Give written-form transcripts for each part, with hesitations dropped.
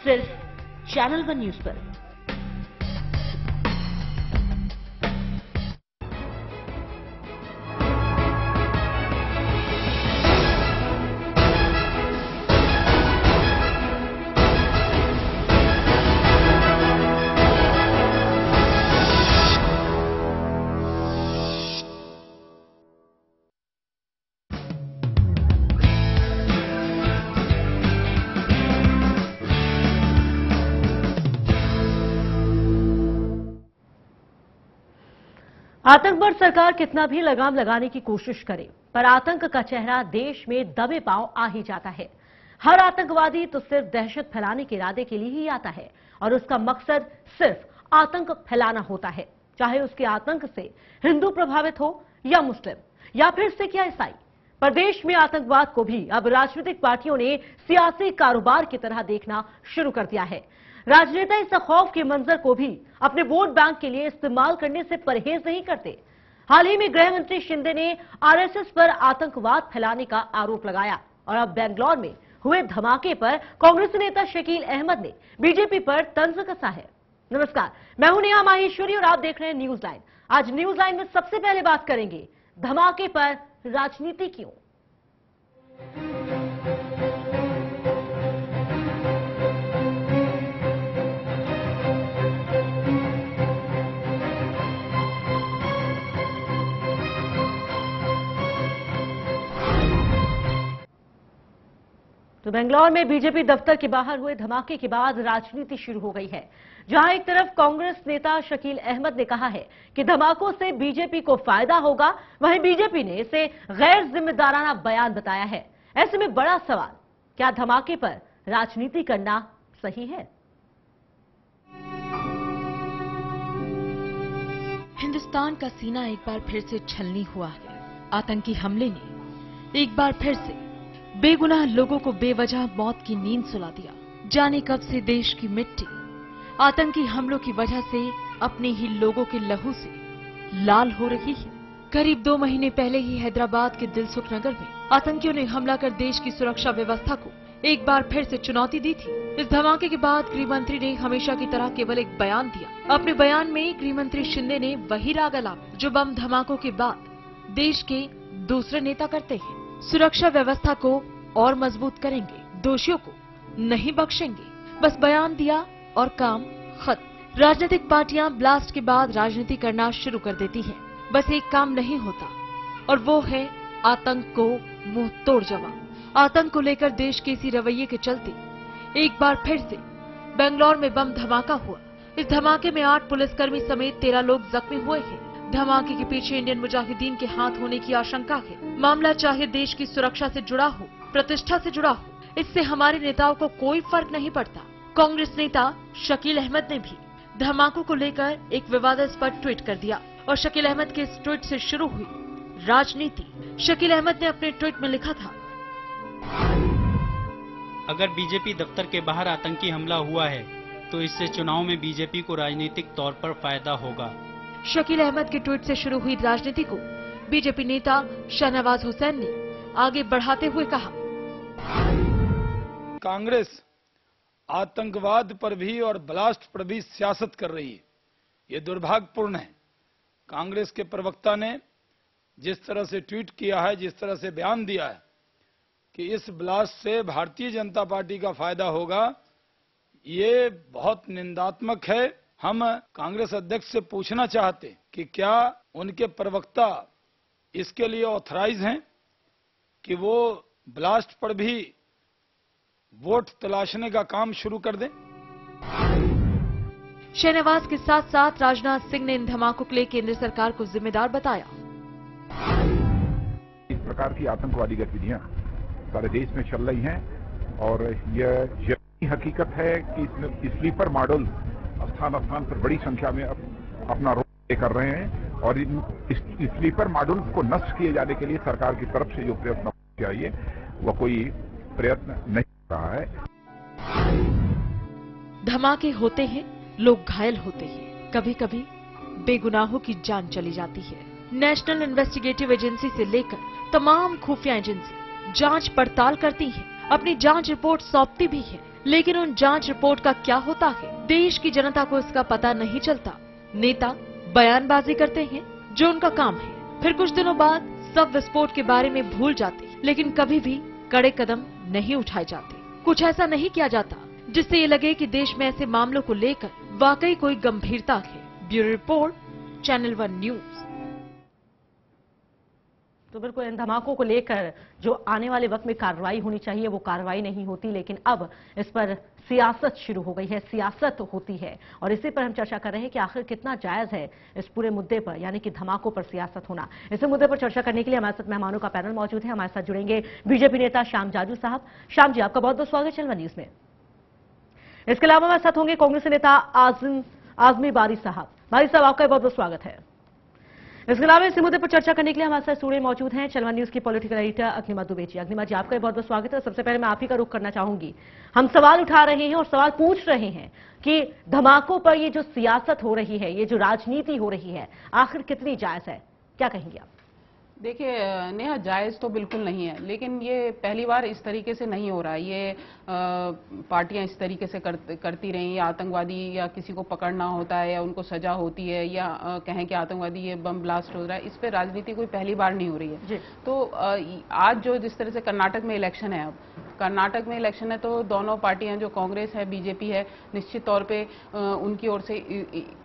सिर्फ channel one news पर। आतंक पर सरकार कितना भी लगाम लगाने की कोशिश करे, पर आतंक का चेहरा देश में दबे पांव आ ही जाता है। हर आतंकवादी तो सिर्फ दहशत फैलाने के इरादे के लिए ही आता है और उसका मकसद सिर्फ आतंक फैलाना होता है, चाहे उसके आतंक से हिंदू प्रभावित हो या मुस्लिम या फिर सिख या ईसाई। पर देश में आतंकवाद को भी अब राजनीतिक पार्टियों ने सियासी कारोबार की तरह देखना शुरू कर दिया है। राजनेता इस खौफ के मंजर को भी अपने वोट बैंक के लिए इस्तेमाल करने से परहेज नहीं करते। हाल ही में गृह मंत्री शिंदे ने आरएसएस पर आतंकवाद फैलाने का आरोप लगाया और अब बेंगलौर में हुए धमाके पर कांग्रेस नेता शकील अहमद ने बीजेपी पर तंज कसा है। नमस्कार, मैं हूं नेहा माहेश्वरी और आप देख रहे हैं न्यूज लाइन। आज न्यूज लाइन में सबसे पहले बात करेंगे धमाके पर राजनीति क्यों। तो बेंगलौर में बीजेपी दफ्तर के बाहर हुए धमाके के बाद राजनीति शुरू हो गई है, जहां एक तरफ कांग्रेस नेता शकील अहमद ने कहा है कि धमाकों से बीजेपी को फायदा होगा, वहीं बीजेपी ने इसे गैर जिम्मेदाराना बयान बताया है। ऐसे में बड़ा सवाल, क्या धमाके पर राजनीति करना सही है? हिंदुस्तान का सीना एक बार फिर से छलनी हुआ है। आतंकी हमले ने एक बार फिर से बेगुनाह लोगों को बेवजह मौत की नींद सुला दिया। जाने कब से देश की मिट्टी आतंकी हमलों की वजह से अपने ही लोगों के लहू से लाल हो रही है। करीब 2 महीने पहले ही हैदराबाद के दिलसुख नगर में आतंकियों ने हमला कर देश की सुरक्षा व्यवस्था को एक बार फिर से चुनौती दी थी। इस धमाके के बाद गृह मंत्री ने हमेशा की तरह केवल एक बयान दिया। अपने बयान में गृह मंत्री शिंदे ने वही राग अलापा जो बम धमाकों के बाद देश के दूसरे नेता करते हैं। सुरक्षा व्यवस्था को और मजबूत करेंगे, दोषियों को नहीं बख्शेंगे। बस बयान दिया और काम खत्म। राजनीतिक पार्टियां ब्लास्ट के बाद राजनीति करना शुरू कर देती हैं। बस एक काम नहीं होता और वो है आतंक को मुंह तोड़ जवाब। आतंक को लेकर देश के इसी रवैये के चलते एक बार फिर से बेंगलौर में बम धमाका हुआ। इस धमाके में 8 पुलिसकर्मी समेत 13 लोग जख्मी हुए हैं। धमाके के पीछे इंडियन मुजाहिदीन के हाथ होने की आशंका है। मामला चाहे देश की सुरक्षा से जुड़ा हो, प्रतिष्ठा से जुड़ा हो, इससे हमारे नेताओं को कोई फर्क नहीं पड़ता। कांग्रेस नेता शकील अहमद ने भी धमाकों को लेकर एक विवादास्पद ट्वीट कर दिया और शकील अहमद के इस ट्वीट से शुरू हुई राजनीति। शकील अहमद ने अपने ट्वीट में लिखा था, अगर बीजेपी दफ्तर के बाहर आतंकी हमला हुआ है तो इससे चुनाव में बीजेपी को राजनीतिक तौर पर फायदा होगा। शकील अहमद के ट्वीट से शुरू हुई राजनीति को बीजेपी नेता शाहनवाज हुसैन ने आगे बढ़ाते हुए कहा, कांग्रेस आतंकवाद पर भी और ब्लास्ट पर भी सियासत कर रही है। ये दुर्भाग्यपूर्ण है। कांग्रेस के प्रवक्ता ने जिस तरह से ट्वीट किया है, जिस तरह से बयान दिया है कि इस ब्लास्ट से भारतीय जनता पार्टी का फायदा होगा, ये बहुत निंदात्मक है। हम कांग्रेस अध्यक्ष से पूछना चाहते कि क्या उनके प्रवक्ता इसके लिए ऑथराइज हैं कि वो ब्लास्ट पर भी वोट तलाशने का काम शुरू कर दें। शाहनवाज के साथ साथ राजनाथ सिंह ने इन धमाकों के लिए केंद्र सरकार को जिम्मेदार बताया। इस प्रकार की आतंकवादी गतिविधियां सारे देश में चल रही हैं और यह हकीकत है कि स्लीपर मॉडल स्थान स्थान पर बड़ी संख्या में अपना रोल कर रहे हैं और इन स्लीपर मॉडल को नष्ट किए जाने के लिए सरकार की तरफ से जो प्रयत्न चाहिए वह कोई प्रयत्न नहीं हो रहा है। धमाके होते हैं, लोग घायल होते हैं, कभी कभी बेगुनाहों की जान चली जाती है। नेशनल इन्वेस्टिगेटिव एजेंसी से लेकर तमाम खुफिया एजेंसी जांच पड़ताल करती हैं, अपनी जांच रिपोर्ट सौंपती भी है, लेकिन उन जांच रिपोर्ट का क्या होता है? देश की जनता को इसका पता नहीं चलता। नेता बयानबाजी करते हैं जो उनका काम है, फिर कुछ दिनों बाद सब विस्फोट के बारे में भूल जाते, लेकिन कभी भी कड़े कदम नहीं उठाए जाते। कुछ ऐसा नहीं किया जाता जिससे ये लगे कि देश में ऐसे मामलों को लेकर वाकई कोई गंभीरता है। Bureau report, channel 1 news. तो बिल्कुल इन धमाकों को लेकर जो आने वाले वक्त में कार्रवाई होनी चाहिए वो कार्रवाई नहीं होती, लेकिन अब इस पर सियासत शुरू हो गई है, सियासत होती है। और इसी पर हम चर्चा कर रहे हैं कि आखिर कितना जायज है इस पूरे मुद्दे पर, यानी कि धमाकों पर सियासत होना। इस मुद्दे पर चर्चा करने के लिए हमारे साथ मेहमानों का पैनल मौजूद है। हमारे साथ जुड़ेंगे बीजेपी नेता श्याम जाजू साहब। श्याम जी, आपका बहुत बहुत स्वागत चैनल 1 न्यूज में। इसके अलावा हमारे साथ होंगे कांग्रेस नेता आजमी बारी साहब। बारी साहब, आपका बहुत बहुत स्वागत है। इसके अलावा इस मुद्दे पर चर्चा करने के लिए हमारे साथ स्टूडियो मौजूद हैं चैनल 1 न्यूज की पॉलिटिकल एडिटर अग्निमा दुबे जी। अग्निमा जी, आपका बहुत बहुत स्वागत है। सबसे पहले मैं आप ही का रुख करना चाहूंगी। हम सवाल उठा रहे हैं और सवाल पूछ रहे हैं कि धमाकों पर ये जो सियासत हो रही है, ये जो राजनीति हो रही है, आखिर कितनी जायज है? क्या कहेंगे आप? देखिए नेहा, जायज तो बिल्कुल नहीं है, लेकिन ये पहली बार इस तरीके से नहीं हो रहा है। ये पार्टियां इस तरीके से करती रही, या आतंकवादी या किसी को पकड़ना होता है या उनको सजा होती है, या कहें कि आतंकवादी ये बम ब्लास्ट हो रहा है, इस पे राजनीति कोई पहली बार नहीं हो रही है। तो आज जो जिस तरह से कर्नाटक में इलेक्शन है, अब कर्नाटक में इलेक्शन है, तो दोनों पार्टियां जो कांग्रेस है, बीजेपी है, निश्चित तौर पे उनकी ओर से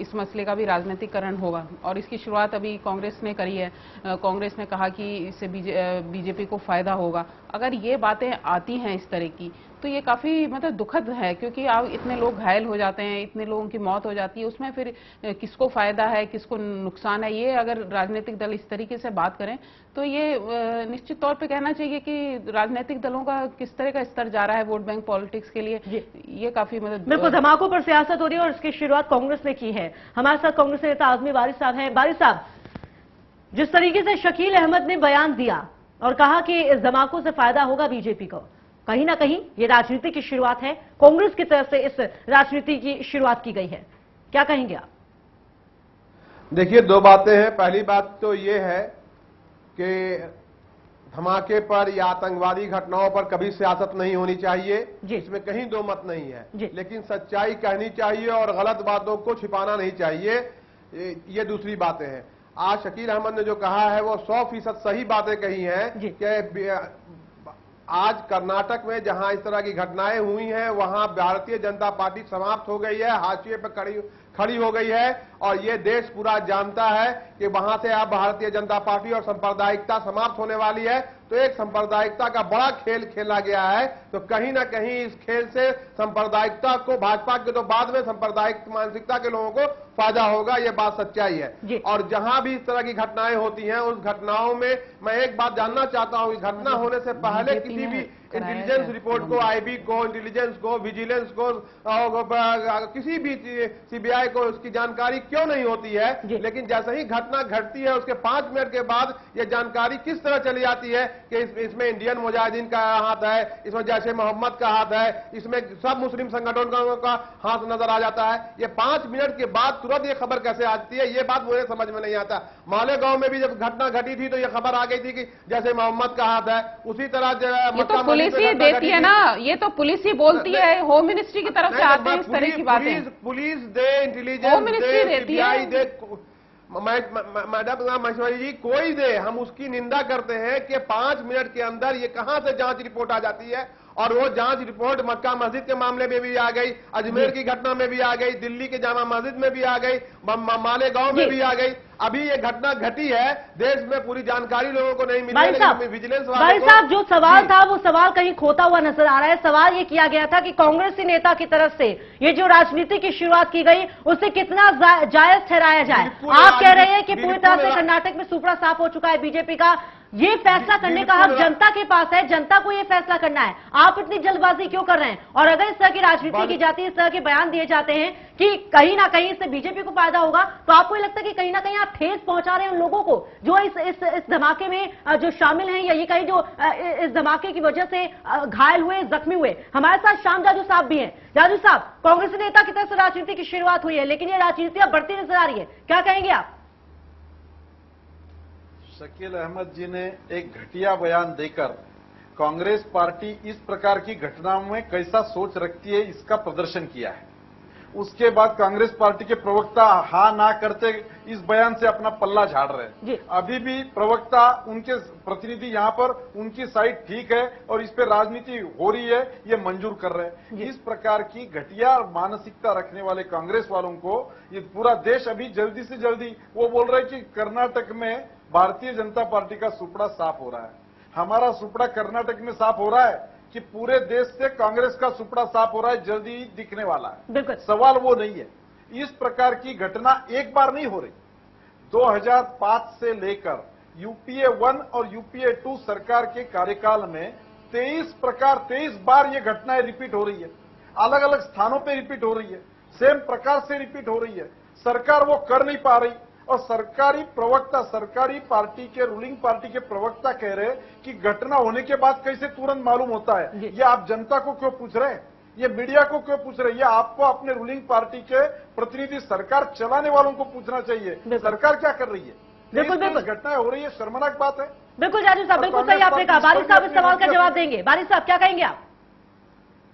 इस मसले का भी राजनीतिकरण होगा। और इसकी शुरुआत अभी कांग्रेस ने करी है। कांग्रेस ने कहा कि इससे बीजेपी को फायदा होगा। अगर ये बातें आती हैं इस तरह की, तो ये काफी मतलब दुखद है, क्योंकि अब इतने लोग घायल हो जाते हैं, इतने लोगों की मौत हो जाती है, उसमें फिर किसको फायदा है, किसको नुकसान है, ये अगर राजनीतिक दल इस तरीके से बात करें तो ये निश्चित तौर पे कहना चाहिए कि राजनीतिक दलों का किस तरह का स्तर जा रहा है वोट बैंक पॉलिटिक्स के लिए। ये काफी मतलब बिल्कुल धमाकों पर सियासत हो रही है और इसकी शुरुआत कांग्रेस ने की है। हमारे साथ कांग्रेस नेता आजमी बारी साहब हैं। बारी साहब, जिस तरीके से शकील अहमद ने बयान दिया और कहा कि इस धमाकों से फायदा होगा बीजेपी को, कहीं ना कहीं ये राजनीति की शुरुआत है, कांग्रेस की तरफ से इस राजनीति की शुरुआत की गई है, क्या कहेंगे आप? देखिए, दो बातें हैं। पहली बात तो ये है कि धमाके पर या आतंकवादी घटनाओं पर कभी सियासत नहीं होनी चाहिए, इसमें कहीं दो मत नहीं है, लेकिन सच्चाई कहनी चाहिए और गलत बातों को छिपाना नहीं चाहिए, ये दूसरी बातें हैं। आज शकील अहमद ने जो कहा है वो 100% सही बातें कही हैं कि आज कर्नाटक में जहां इस तरह की घटनाएं हुई हैं वहां भारतीय जनता पार्टी समाप्त हो गई है, हाशिए पर खड़ी हो गई है, और ये देश पूरा जानता है कि वहां से अब भारतीय जनता पार्टी और सांप्रदायिकता समाप्त होने वाली है। तो एक सांप्रदायिकता का बड़ा खेल खेला गया है, तो कहीं ना कहीं इस खेल से सांप्रदायिकता को, भाजपा के तो बाद में सांप्रदायिक मानसिकता के लोगों को फायदा होगा, ये बात सच्चाई है। और जहां भी इस तरह की घटनाएं होती हैं उस घटनाओं में मैं एक बात जानना चाहता हूं, घटना होने से पहले किसी भी इंटेलिजेंस रिपोर्ट को, आईबी को, इंटेलिजेंस को, विजिलेंस को, किसी भी सीबीआई को उसकी जानकारी क्यों नहीं होती है, लेकिन जैसे ही घटना घटती है उसके 5 मिनट के बाद ये जानकारी किस तरह चली जाती है कि इसमें इंडियन मुजाहिदीन का हाथ है, इसमें जैश ए मोहम्मद का हाथ है, इसमें सब मुस्लिम संगठनों का हाथ नजर आ जाता है। ये 5 मिनट के बाद तुरंत ये खबर कैसे आती है, ये बात मुझे समझ में नहीं आता। मालेगांव में भी जब घटना घटी थी तो ये खबर आ गई थी कि जैसे मोहम्मद का हाथ है, उसी तरह पुलिस ही देती है ना, ये तो पुलिस ही बोलती है, होम मिनिस्ट्री की तरफ से आते हैं इस तरह की बातें। पुलिस दे, इंटेलिजेंस दे, सीबीआई दे, मैडम महेश्वरी जी, कोई दे, हम उसकी निंदा करते हैं कि 5 मिनट के अंदर ये कहां से जांच रिपोर्ट आ जाती है। और वो जांच रिपोर्ट मक्का मस्जिद के मामले में भी आ गई, अजमेर की घटना में भी आ गई, दिल्ली के जामा मस्जिद में भी आ गई, मालेगांव में भी आ गई। अभी ये घटना घटी है, देश में पूरी जानकारी लोगों को नहीं मिली, लेकिन विजिलेंस भाई साहब जो सवाल था वो सवाल कहीं खोता हुआ नजर आ रहा है। सवाल ये किया गया था कि कांग्रेसी नेता की तरफ से ये जो राजनीति की शुरुआत की गई उसे कितना जायज ठहराया जाए। आप कह रहे हैं कि पूरी तरह से कर्नाटक में सुपड़ा साफ हो चुका है बीजेपी का, ये फैसला करने का हक जनता के पास है, जनता को ये फैसला करना है। आप इतनी जल्दबाजी क्यों कर रहे हैं? और अगर इस तरह की राजनीति की जाती है, इस तरह के बयान दिए जाते हैं कि कहीं ना कहीं इससे बीजेपी को फायदा होगा, तो आपको ये लगता है कि कहीं ना कहीं आप ठेस पहुंचा रहे हैं उन लोगों को जो इस धमाके में जो शामिल हैं, या ये कहीं जो इस धमाके की वजह से घायल हुए, जख्मी हुए। हमारे साथ श्याम जाजू साहब भी हैं। जाजू साहब, कांग्रेस नेता की तरफ से राजनीति की शुरुआत हुई है, लेकिन ये राजनीति अब बढ़ती नजर आ रही है, क्या कहेंगे आप? शकील अहमद जी ने एक घटिया बयान देकर कांग्रेस पार्टी इस प्रकार की घटनाओं में कैसा सोच रखती है इसका प्रदर्शन किया है। उसके बाद कांग्रेस पार्टी के प्रवक्ता हाँ ना करते इस बयान से अपना पल्ला झाड़ रहे हैं। अभी भी प्रवक्ता, उनके प्रतिनिधि यहाँ पर उनकी साइड ठीक है और इस पे राजनीति हो रही है, ये मंजूर कर रहे हैं। इस प्रकार की घटिया मानसिकता रखने वाले कांग्रेस वालों को ये पूरा देश अभी जल्दी से जल्दी वो बोल रहे हैं कि कर्नाटक में भारतीय जनता पार्टी का सुपड़ा साफ हो रहा है। हमारा सुपड़ा कर्नाटक में साफ हो रहा है कि पूरे देश से कांग्रेस का सुपड़ा साफ हो रहा है, जल्दी ही दिखने वाला है। सवाल वो नहीं है। इस प्रकार की घटना एक बार नहीं हो रही। 2005 से लेकर यूपीए 1 और यूपीए 2 सरकार के कार्यकाल में 23 बार ये घटनाएं रिपीट हो रही है। अलग अलग स्थानों पे रिपीट हो रही है, सेम प्रकार से रिपीट हो रही है। सरकार वो कर नहीं पा रही और सरकारी प्रवक्ता, सरकारी पार्टी के, रूलिंग पार्टी के प्रवक्ता कह रहे हैं कि घटना होने के बाद कैसे तुरंत मालूम होता है। ये आप जनता को क्यों पूछ रहे हैं? ये मीडिया को क्यों पूछ रहे हैं? ये आपको अपने रूलिंग पार्टी के प्रतिनिधि, सरकार चलाने वालों को पूछना चाहिए। सरकार क्या कर रही है? बिल्कुल घटनाएं हो रही है, शर्मनाक बात है। बिल्कुल जानी साहब, बिल्कुल सही आपने कहा। बारिश साहब इस सवाल का जवाब देंगे। बारिश साहब क्या कहेंगे आप?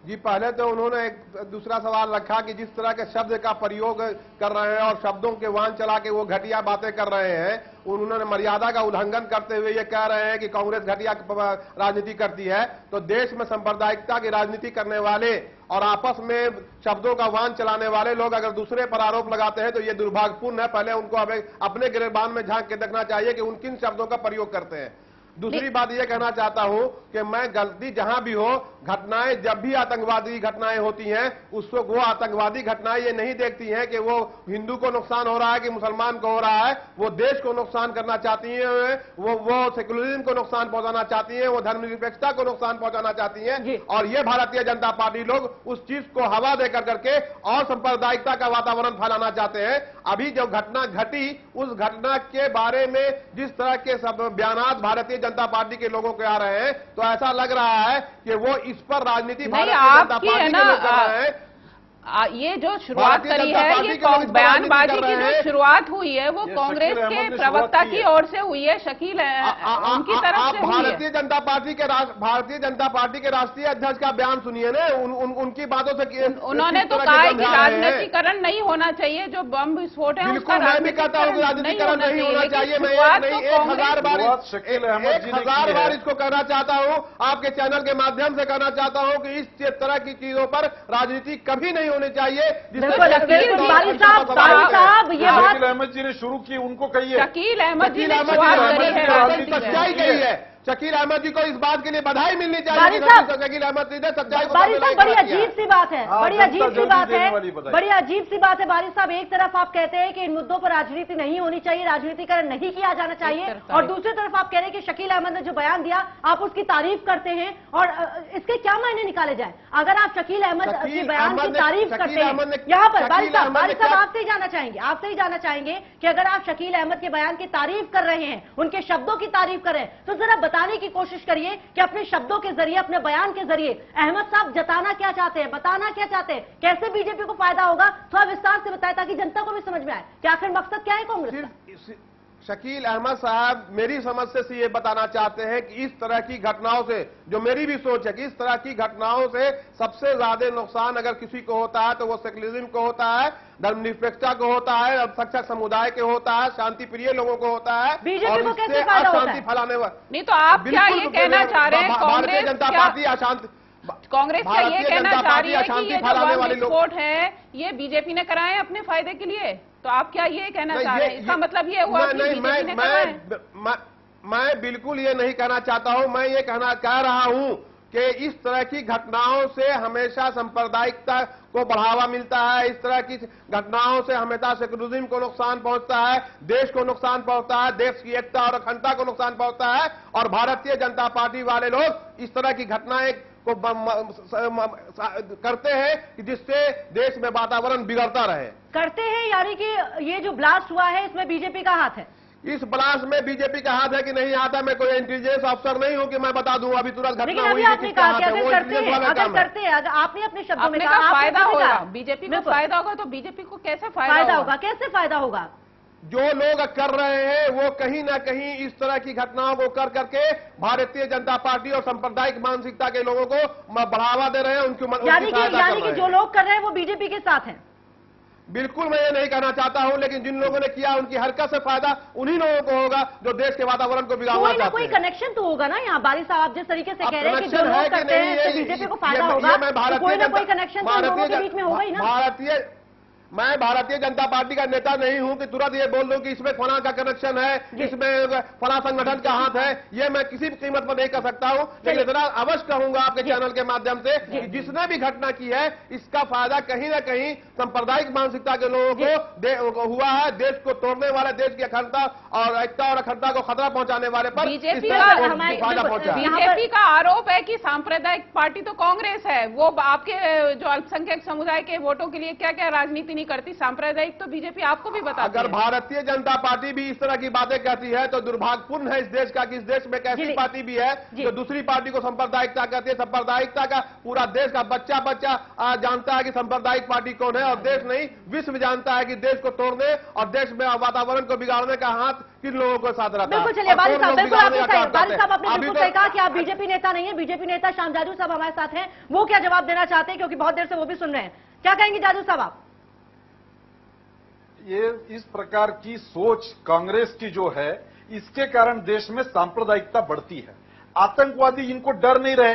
जी, पहले तो उन्होंने एक दूसरा सवाल रखा कि जिस तरह के शब्द का प्रयोग कर रहे हैं और शब्दों के वाहन चला के वो घटिया बातें कर रहे हैं, उन्होंने मर्यादा का उल्लंघन करते हुए ये कह रहे हैं कि कांग्रेस घटिया राजनीति करती है। तो देश में सांप्रदायिकता की राजनीति करने वाले और आपस में शब्दों का वाहन चलाने वाले लोग अगर दूसरे पर आरोप लगाते हैं तो ये दुर्भाग्यपूर्ण है। पहले उनको अपने गिरबान में झांक के देखना चाहिए कि उन किन शब्दों का प्रयोग करते हैं। दूसरी बात यह कहना चाहता हूं कि मैं गलती जहां भी हो, घटनाएं जब भी आतंकवादी घटनाएं होती हैं उसको वो आतंकवादी घटनाएं ये नहीं देखती हैं कि वो हिंदू को नुकसान हो रहा है कि मुसलमान को हो रहा है। वो देश को नुकसान करना चाहती हैं, वो सेकुलरिज्म को नुकसान पहुंचाना चाहती हैं, वो धर्मनिरपेक्षता को नुकसान पहुंचाना चाहती हैं। और ये भारतीय जनता पार्टी लोग उस चीज को हवा देकर करके और सांप्रदायिकता का वातावरण फैलाना चाहते हैं। अभी जो घटना घटी उस घटना के बारे में जिस तरह के सब बयानात भारतीय जनता पार्टी के लोगों के आ रहे हैं तो ऐसा लग रहा है कि वो इस पर राजनीति भारतीय जनता पार्टी के लोग कर रहे हैं। ये जो शुरुआत करी है, ये बयानबाजी की जो शुरुआत हुई है वो कांग्रेस के प्रवक्ता की ओर से हुई है, शकील उनकी तरफ से। भारतीय जनता पार्टी के राष्ट्रीय अध्यक्ष का बयान सुनिए ना, उनकी बातों से उन्होंने तो कहा है कि राजनीतिकरण नहीं होना चाहिए, जो बम विस्फोट है बिल्कुल मैं भी कहता हूँ राजनीतिकरण नहीं होना चाहिए। मैं 1000 बार इसको कहना चाहता हूँ, आपके चैनल के माध्यम से कहना चाहता हूँ कि इस तरह की चीजों पर राजनीति कभी नहीं होनी चाहिए। साहब ये बात शकील अहमद जी ने शुरू की, उनको कहिए। शकील अहमद जी ने सच्चाई कही है। शकील अहमद जी को इस बात के लिए बधाई मिलनी चाहिए। शकील अहमद जी ने सच्चाई को बड़ी अजीब सी बात है, बड़ी अजीब सी बात है, बड़ी अजीब सी बात है। बारिश साहब, एक तरफ आप कहते हैं कि इन मुद्दों पर राजनीति नहीं होनी चाहिए, राजनीतिकरण नहीं किया जाना चाहिए, और दूसरी तरफ आप कह रहे हैं कि शकील अहमद ने जो बयान दिया आप उसकी तारीफ करते हैं। और इसके क्या मायने निकाले जाए? अगर आप शकील अहमद के बयान की तारीफ करते हैं, यहाँ पर बारिश साहब आपसे ही जाना चाहेंगे कि अगर आप शकील अहमद के बयान की तारीफ कर रहे हैं, उनके शब्दों की तारीफ कर रहे हैं, तो जरा बताने की कोशिश करिए कि अपने शब्दों के जरिए, अपने बयान के जरिए अहमद साहब जताना क्या चाहते हैं, बताना क्या चाहते हैं, कैसे बीजेपी को फायदा होगा, थोड़ा विस्तार से बताएं ताकि जनता को भी समझ में आए कि आखिर मकसद क्या है कांग्रेस का। शकील अहमद साहब मेरी समझ से ये बताना चाहते हैं कि इस तरह की घटनाओं से, जो मेरी भी सोच है कि इस तरह की घटनाओं से सबसे ज्यादा नुकसान अगर किसी को होता है तो वो सेकुलरिज्म को होता है, धर्मनिरपेक्षता को होता है, अल्पसंख्यक समुदाय को होता है, शांति प्रिय लोगों को होता है। बीजेपी को कैसे फायदा होता है? फैलाने नहीं तो आप क्या ये कहना चाह रहे हैं भारतीय जनता पार्टी अशांति, कांग्रेस क्या ये कहना चाह रही है कि ये जो बम विस्फोट है ये बीजेपी ने कराए अपने फायदे के लिए? तो आप क्या ये कहना चाह रहे हैं? इसका मतलब ये हुआ कि बीजेपी ने कराए? मैं बिल्कुल ये नहीं कहना चाहता हूं। मैं ये कह रहा हूं कि इस तरह की घटनाओं से हमेशा सांप्रदायिकता को बढ़ावा मिलता है, इस तरह की घटनाओं से हमेशा सेकुलरिज्म को नुकसान पहुंचता है, देश को नुकसान पहुंचता है, देश की एकता और अखंडता को नुकसान पहुंचता है। और भारतीय जनता पार्टी वाले लोग इस तरह की घटनाएं को करते हैं कि जिससे देश में वातावरण बिगड़ता रहे। करते हैं यानी कि ये जो ब्लास्ट हुआ है इसमें बीजेपी का हाथ है? इस ब्लास्ट में बीजेपी का हाथ है कि नहीं आता, मैं कोई इंटेलिजेंस अफसर नहीं हूं कि मैं बता दूं अभी तुरंत घटना हुई है किसका हाथ है। वो अगर करते हैं, आपने अपने शब्दों में कहा फायदा होगा, बीजेपी को फायदा होगा, तो बीजेपी को कैसे फायदा होगा? कैसे फायदा होगा? जो लोग कर रहे हैं वो कहीं ना कहीं इस तरह की घटनाओं को कर करके भारतीय जनता पार्टी और सांप्रदायिक मानसिकता के लोगों को बढ़ावा दे रहे हैं, यानी कि जो लोग कर रहे हैं वो बीजेपी के साथ हैं। बिल्कुल मैं ये नहीं कहना चाहता हूं, लेकिन जिन लोगों ने किया उनकी हरकत से फायदा उन्हीं लोगों को होगा जो देश के वातावरण को बिगाड़ना चाहते हैं। कोई कनेक्शन तो होगा ना यहाँ बारिश साहब, आप जिस तरीके से कह रहे हैं कि जो लोग करते हैं बीजेपी को फायदा होगा, कोई ना कोई कनेक्शन तो लोगों के बीच में होगा ही ना। मैं भारतीय जनता पार्टी का नेता नहीं हूं कि तुरंत ये बोल दूं कि इसमें फला का कनेक्शन है, इसमें फला संगठन का हाथ है, ये मैं किसी भी कीमत पर नहीं कर सकता हूं। लेकिन इतना अवश्य कहूंगा आपके चैनल के माध्यम से कि जिसने भी घटना की है इसका फायदा कहीं ना कहीं सांप्रदायिक मानसिकता के लोगों को हुआ है। देश को तोड़ने वाले, देश की अखंडता और एकता और अखंडता को खतरा पहुंचाने वाले पर बीजेपी का आरोप है कि सांप्रदायिक पार्टी तो कांग्रेस है, वो आपके जो अल्पसंख्यक समुदाय के वोटों के लिए क्या क्या राजनीति करती, सांप्रदायिक तो बीजेपी आपको भी बताती है। अगर भारतीय जनता पार्टी भी इस तरह की बातें कहती है तो दुर्भाग्यपूर्ण है इस देश का कि इस देश में एक ऐसी पार्टी भी है जो दूसरी पार्टी को सांप्रदायिकता कहती है। सांप्रदायिकता का पूरा देश का बच्चा जानता है कि सांप्रदायिक पार्टी कौन है, और देश नहीं विश्व जानता है कि देश को तोड़ने और देश में वातावरण को बिगाड़ने का हाथ किन लोगों को साथ रहता है। बिल्कुल, चलिए बारिश साहब, बिल्कुल आपने बिल्कुल सही कहा कि आप बीजेपी नेता नहीं है। बीजेपी नेता श्याम जाजू साहब हमारे साथ हैं, वो क्या जवाब देना चाहते हैं, क्योंकि बहुत देर से वो भी सुन रहे हैं। क्या कहेंगे जाजू साहब आप? ये इस प्रकार की सोच कांग्रेस की जो है, इसके कारण देश में सांप्रदायिकता बढ़ती है। आतंकवादी इनको डर नहीं रहे,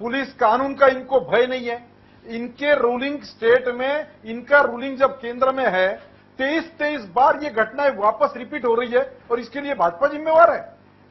पुलिस कानून का इनको भय नहीं है। इनके रूलिंग स्टेट में, इनका रूलिंग जब केंद्र में है, 23 बार ये घटनाएं वापस रिपीट हो रही है, और इसके लिए भाजपा जिम्मेवार है।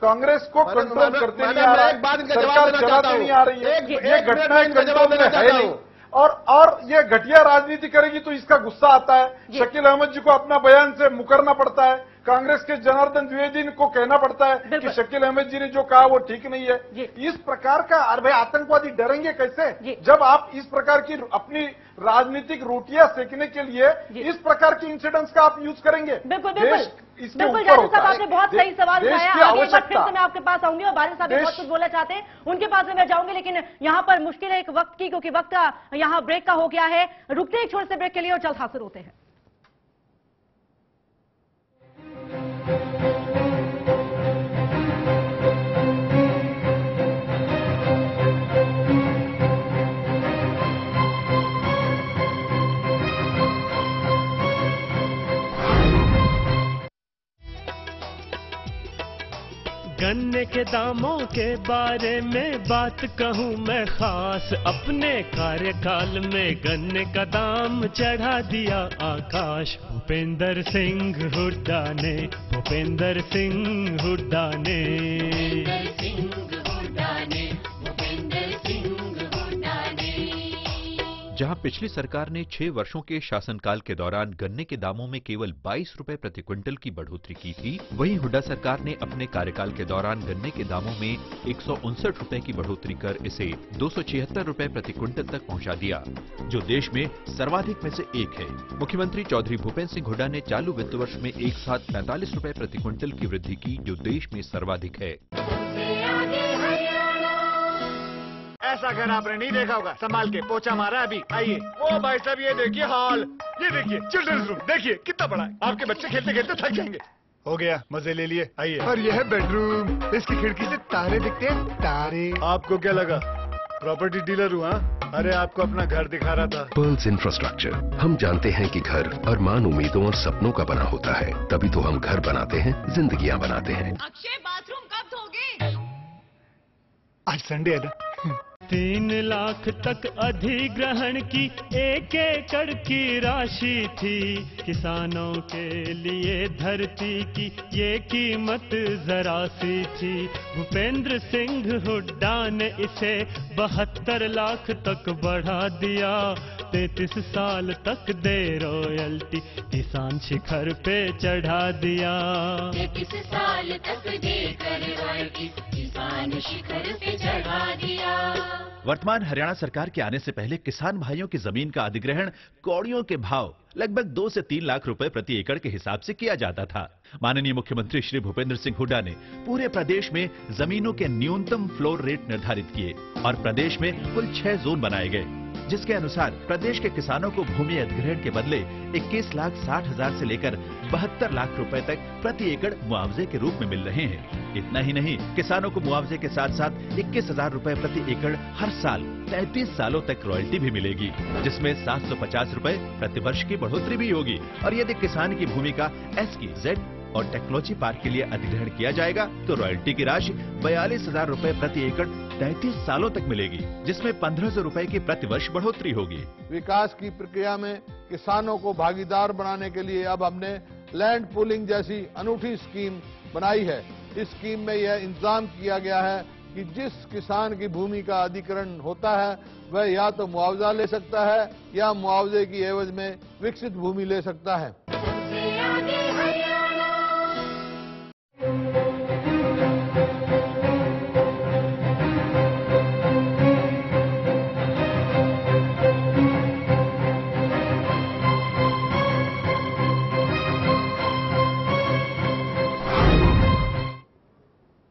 कांग्रेस को कंट्रोल करते नहीं आ रहा है, सरकार चलाते नहीं आ रही है, ये घटनाएं कंट्रोल में है नहीं। और ये घटिया राजनीति करेगी तो इसका गुस्सा आता है। शकील अहमद जी को अपना बयान से मुकरना पड़ता है, कांग्रेस के जनार्दन द्विवेदी को कहना पड़ता है कि शकील अहमद जी ने जो कहा वो ठीक नहीं है। इस प्रकार का, अरे भाई आतंकवादी डरेंगे कैसे जब आप इस प्रकार की अपनी राजनीतिक रोटियां सेकने के लिए इस प्रकार की इंसिडेंट्स का आप यूज करेंगे। बिल्कुल जाजू साहब, आपने बहुत सही सवाल उठाया। आगे एक बार फिर से मैं आपके पास आऊंगी और बारिश साहब बहुत कुछ बोलना चाहते हैं, उनके पास में मैं जाऊंगी, लेकिन यहाँ पर मुश्किल है एक वक्त की, क्योंकि वक्त यहाँ ब्रेक का हो गया है। रुकते हैं छोटे से ब्रेक के लिए और जल्द हाजिर होते हैं। गन्ने के दामों के बारे में बात कहूँ मैं खास, अपने कार्यकाल में गन्ने का दाम चढ़ा दिया आकाश। भूपेंद्र सिंह हुड्डा ने, भूपेंद्र सिंह हुड्डा ने, जहां पिछली सरकार ने 6 वर्षों के शासनकाल के दौरान गन्ने के दामों में केवल 22 रुपए प्रति क्विंटल की बढ़ोतरी की थी, वहीं हुड्डा सरकार ने अपने कार्यकाल के दौरान गन्ने के दामों में 159 रुपए की बढ़ोतरी कर इसे 276 रुपए प्रति क्विंटल तक पहुंचा दिया, जो देश में सर्वाधिक में से एक है। मुख्यमंत्री चौधरी भूपेंद्र सिंह हुड्डा ने चालू वित्त वर्ष में एक साथ 45 रुपए प्रति क्विंटल की वृद्धि की, जो देश में सर्वाधिक है। ऐसा घर आपने नहीं देखा होगा, संभाल के पोछा मारा अभी। आइए, वो भाई साहब ये देखिए हॉल, ये देखिए चिल्ड्रंस रूम, देखिए कितना बड़ा है। आपके बच्चे खेलते खेलते थक जाएंगे। हो गया, मजे ले लिए। आइए। और ये है बेडरूम, इसकी खिड़की से तारे दिखते हैं, तारे। आपको क्या लगा प्रॉपर्टी डीलर हुआ? अरे आपको अपना घर दिखा रहा था। पर्ल्स इंफ्रास्ट्रक्चर, हम जानते हैं कि घर अरमान, उम्मीदों और सपनों का बना होता है, तभी तो हम घर बनाते हैं, जिंदगियां बनाते हैं। अक्षय बाथरूम कब धोगे? आज संडे है ना। 3 लाख तक अधिग्रहण की 1 एकड़ की राशि थी, किसानों के लिए धरती की ये कीमत जरा सी थी। भूपेंद्र सिंह हुड्डा ने इसे 72 लाख तक बढ़ा दिया, 33 साल तक दे रॉयल्टी, किसान शिखर पे चढ़ा दिया। 33 साल तक देकर रॉयल्टी, किसान शिखर पे चढ़ा दिया। वर्तमान हरियाणा सरकार के आने से पहले किसान भाइयों की जमीन का अधिग्रहण कौड़ियों के भाव लगभग 2 से 3 लाख रुपए प्रति एकड़ के हिसाब से किया जाता था। माननीय मुख्यमंत्री श्री भूपेंद्र सिंह हुड्डा ने पूरे प्रदेश में जमीनों के न्यूनतम फ्लोर रेट निर्धारित किए और प्रदेश में कुल 6 जोन बनाए गए। जिसके अनुसार प्रदेश के किसानों को भूमि अधिग्रहण के बदले 21,60,000 से लेकर 72 लाख रुपए तक प्रति एकड़ मुआवजे के रूप में मिल रहे हैं। इतना ही नहीं, किसानों को मुआवजे के साथ साथ 21,000 रुपए प्रति एकड़ हर साल 33 सालों तक रॉयल्टी भी मिलेगी, जिसमें 750 रुपए प्रति वर्ष की बढ़ोतरी भी होगी। और यदि किसान की भूमि का SEZ और टेक्नोलॉजी पार्क के लिए अधिग्रहण किया जाएगा तो रॉयल्टी की राशि 42,000 रुपए प्रति एकड़ 33 सालों तक मिलेगी, जिसमें 1,500 रुपए की प्रति वर्ष बढ़ोतरी होगी। विकास की प्रक्रिया में किसानों को भागीदार बनाने के लिए अब हमने लैंड पूलिंग जैसी अनूठी स्कीम बनाई है। इस स्कीम में यह इंतजाम किया गया है कि जिस किसान की भूमि का अधिग्रहण होता है वह या तो मुआवजा ले सकता है या मुआवजे की एवज में विकसित भूमि ले सकता है।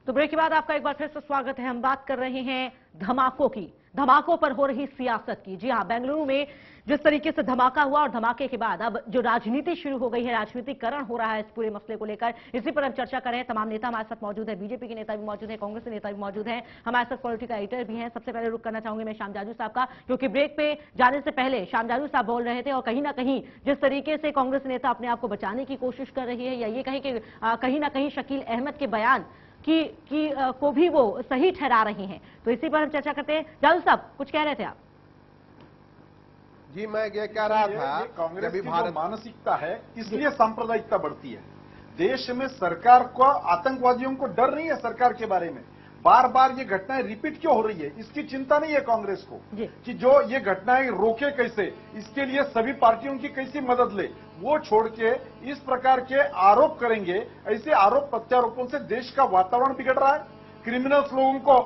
तो ब्रेक के बाद आपका एक बार फिर से स्वागत है। हम बात कर रहे हैं धमाकों की, धमाकों पर हो रही सियासत की। जी हां, बेंगलुरु में जिस तरीके से धमाका हुआ और धमाके के बाद अब जो राजनीति शुरू हो गई है, राजनीतिकरण हो रहा है इस पूरे मसले को लेकर, इसी पर हम चर्चा कर रहे हैं। तमाम नेता हमारे साथ मौजूद है, बीजेपी के नेता भी मौजूद है, कांग्रेस के नेता भी मौजूद हैं, हमारे साथ पॉलिटिकल एडिटर भी हैं। सबसे पहले रुक करना चाहूंगी मैं श्याम जाजू साहब का, क्योंकि ब्रेक पे जाने से पहले श्याम जाजू साहब बोल रहे थे और कहीं ना कहीं जिस तरीके से कांग्रेस नेता अपने आप को बचाने की कोशिश कर रही है, या ये कहें कि कहीं ना कहीं शकील अहमद के बयान को भी वो सही ठहरा रही हैं, तो इसी पर हम चर्चा करते हैं। जाजू साहब कुछ कह रहे थे आप? जी, मैं ये कह रहा था कांग्रेस की जो मानसिकता है इसलिए सांप्रदायिकता बढ़ती है। देश में सरकार को, आतंकवादियों को डर नहीं है सरकार के बारे में। बार बार ये घटनाएं रिपीट क्यों हो रही है, इसकी चिंता नहीं है कांग्रेस को कि जो ये घटनाएं रोके कैसे, इसके लिए सभी पार्टियों की कैसी मदद ले। वो छोड़ के इस प्रकार के आरोप करेंगे। ऐसे आरोप प्रत्यारोपों से देश का वातावरण बिगड़ रहा है, क्रिमिनल्स लोगों को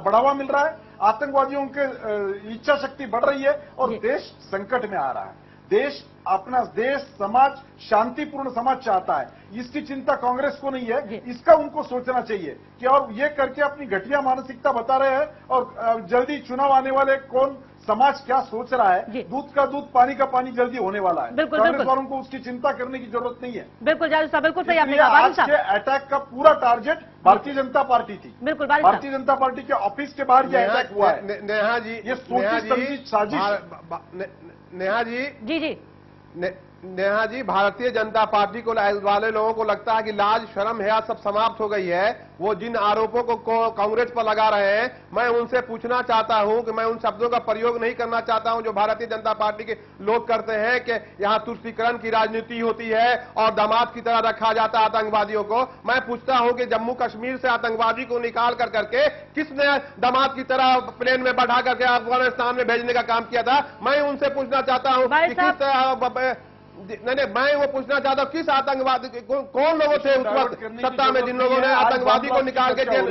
बढ़ावा मिल रहा है, आतंकवादियों की इच्छा शक्ति बढ़ रही है और देश संकट में आ रहा है। देश, अपना देश, समाज शांतिपूर्ण समाज चाहता है। इसकी चिंता कांग्रेस को नहीं है, इसका उनको सोचना चाहिए कि और ये करके अपनी घटिया मानसिकता बता रहे हैं और जल्दी चुनाव आने वाले कौन समाज क्या सोच रहा है, दूध का दूध पानी का पानी जल्दी होने वाला है। कांग्रेस वालों को उसकी चिंता करने की जरूरत नहीं है। बिल्कुल जाजू साहब, बिल्कुल सही आपने कहा। आज के अटैक का पूरा टारगेट भारतीय जनता पार्टी थी। बिल्कुल, भारतीय जनता पार्टी के ऑफिस के बाहर यह अटैक हुआ है। नेहा जी, ये सोची समझी साजिश। नेहा जी, जी नेहा जी, भारतीय जनता पार्टी को वाले लोगों को लगता है कि लाज शर्म है सब समाप्त हो गई है। वो जिन आरोपों को कांग्रेस पर लगा रहे हैं, मैं उनसे पूछना चाहता हूं कि मैं उन शब्दों का प्रयोग नहीं करना चाहता हूं जो भारतीय जनता पार्टी के लोग करते हैं कि यहां तुष्टीकरण की राजनीति होती है और दामाद की तरह रखा जाता है आतंकवादियों को। मैं पूछता हूं कि जम्मू कश्मीर से आतंकवादी को निकाल करके किसने दामाद की तरह प्लेन में बैठा करके अफगानिस्तान में भेजने का काम किया था? मैं उनसे पूछना चाहता हूं कि किस तरह नहीं, मैं वो पूछना चाहता हूं किस आतंकवादी, कौन लोगों थे उस वक्त सत्ता में जिन लोगों ने आतंकवादी को निकाल के जेल।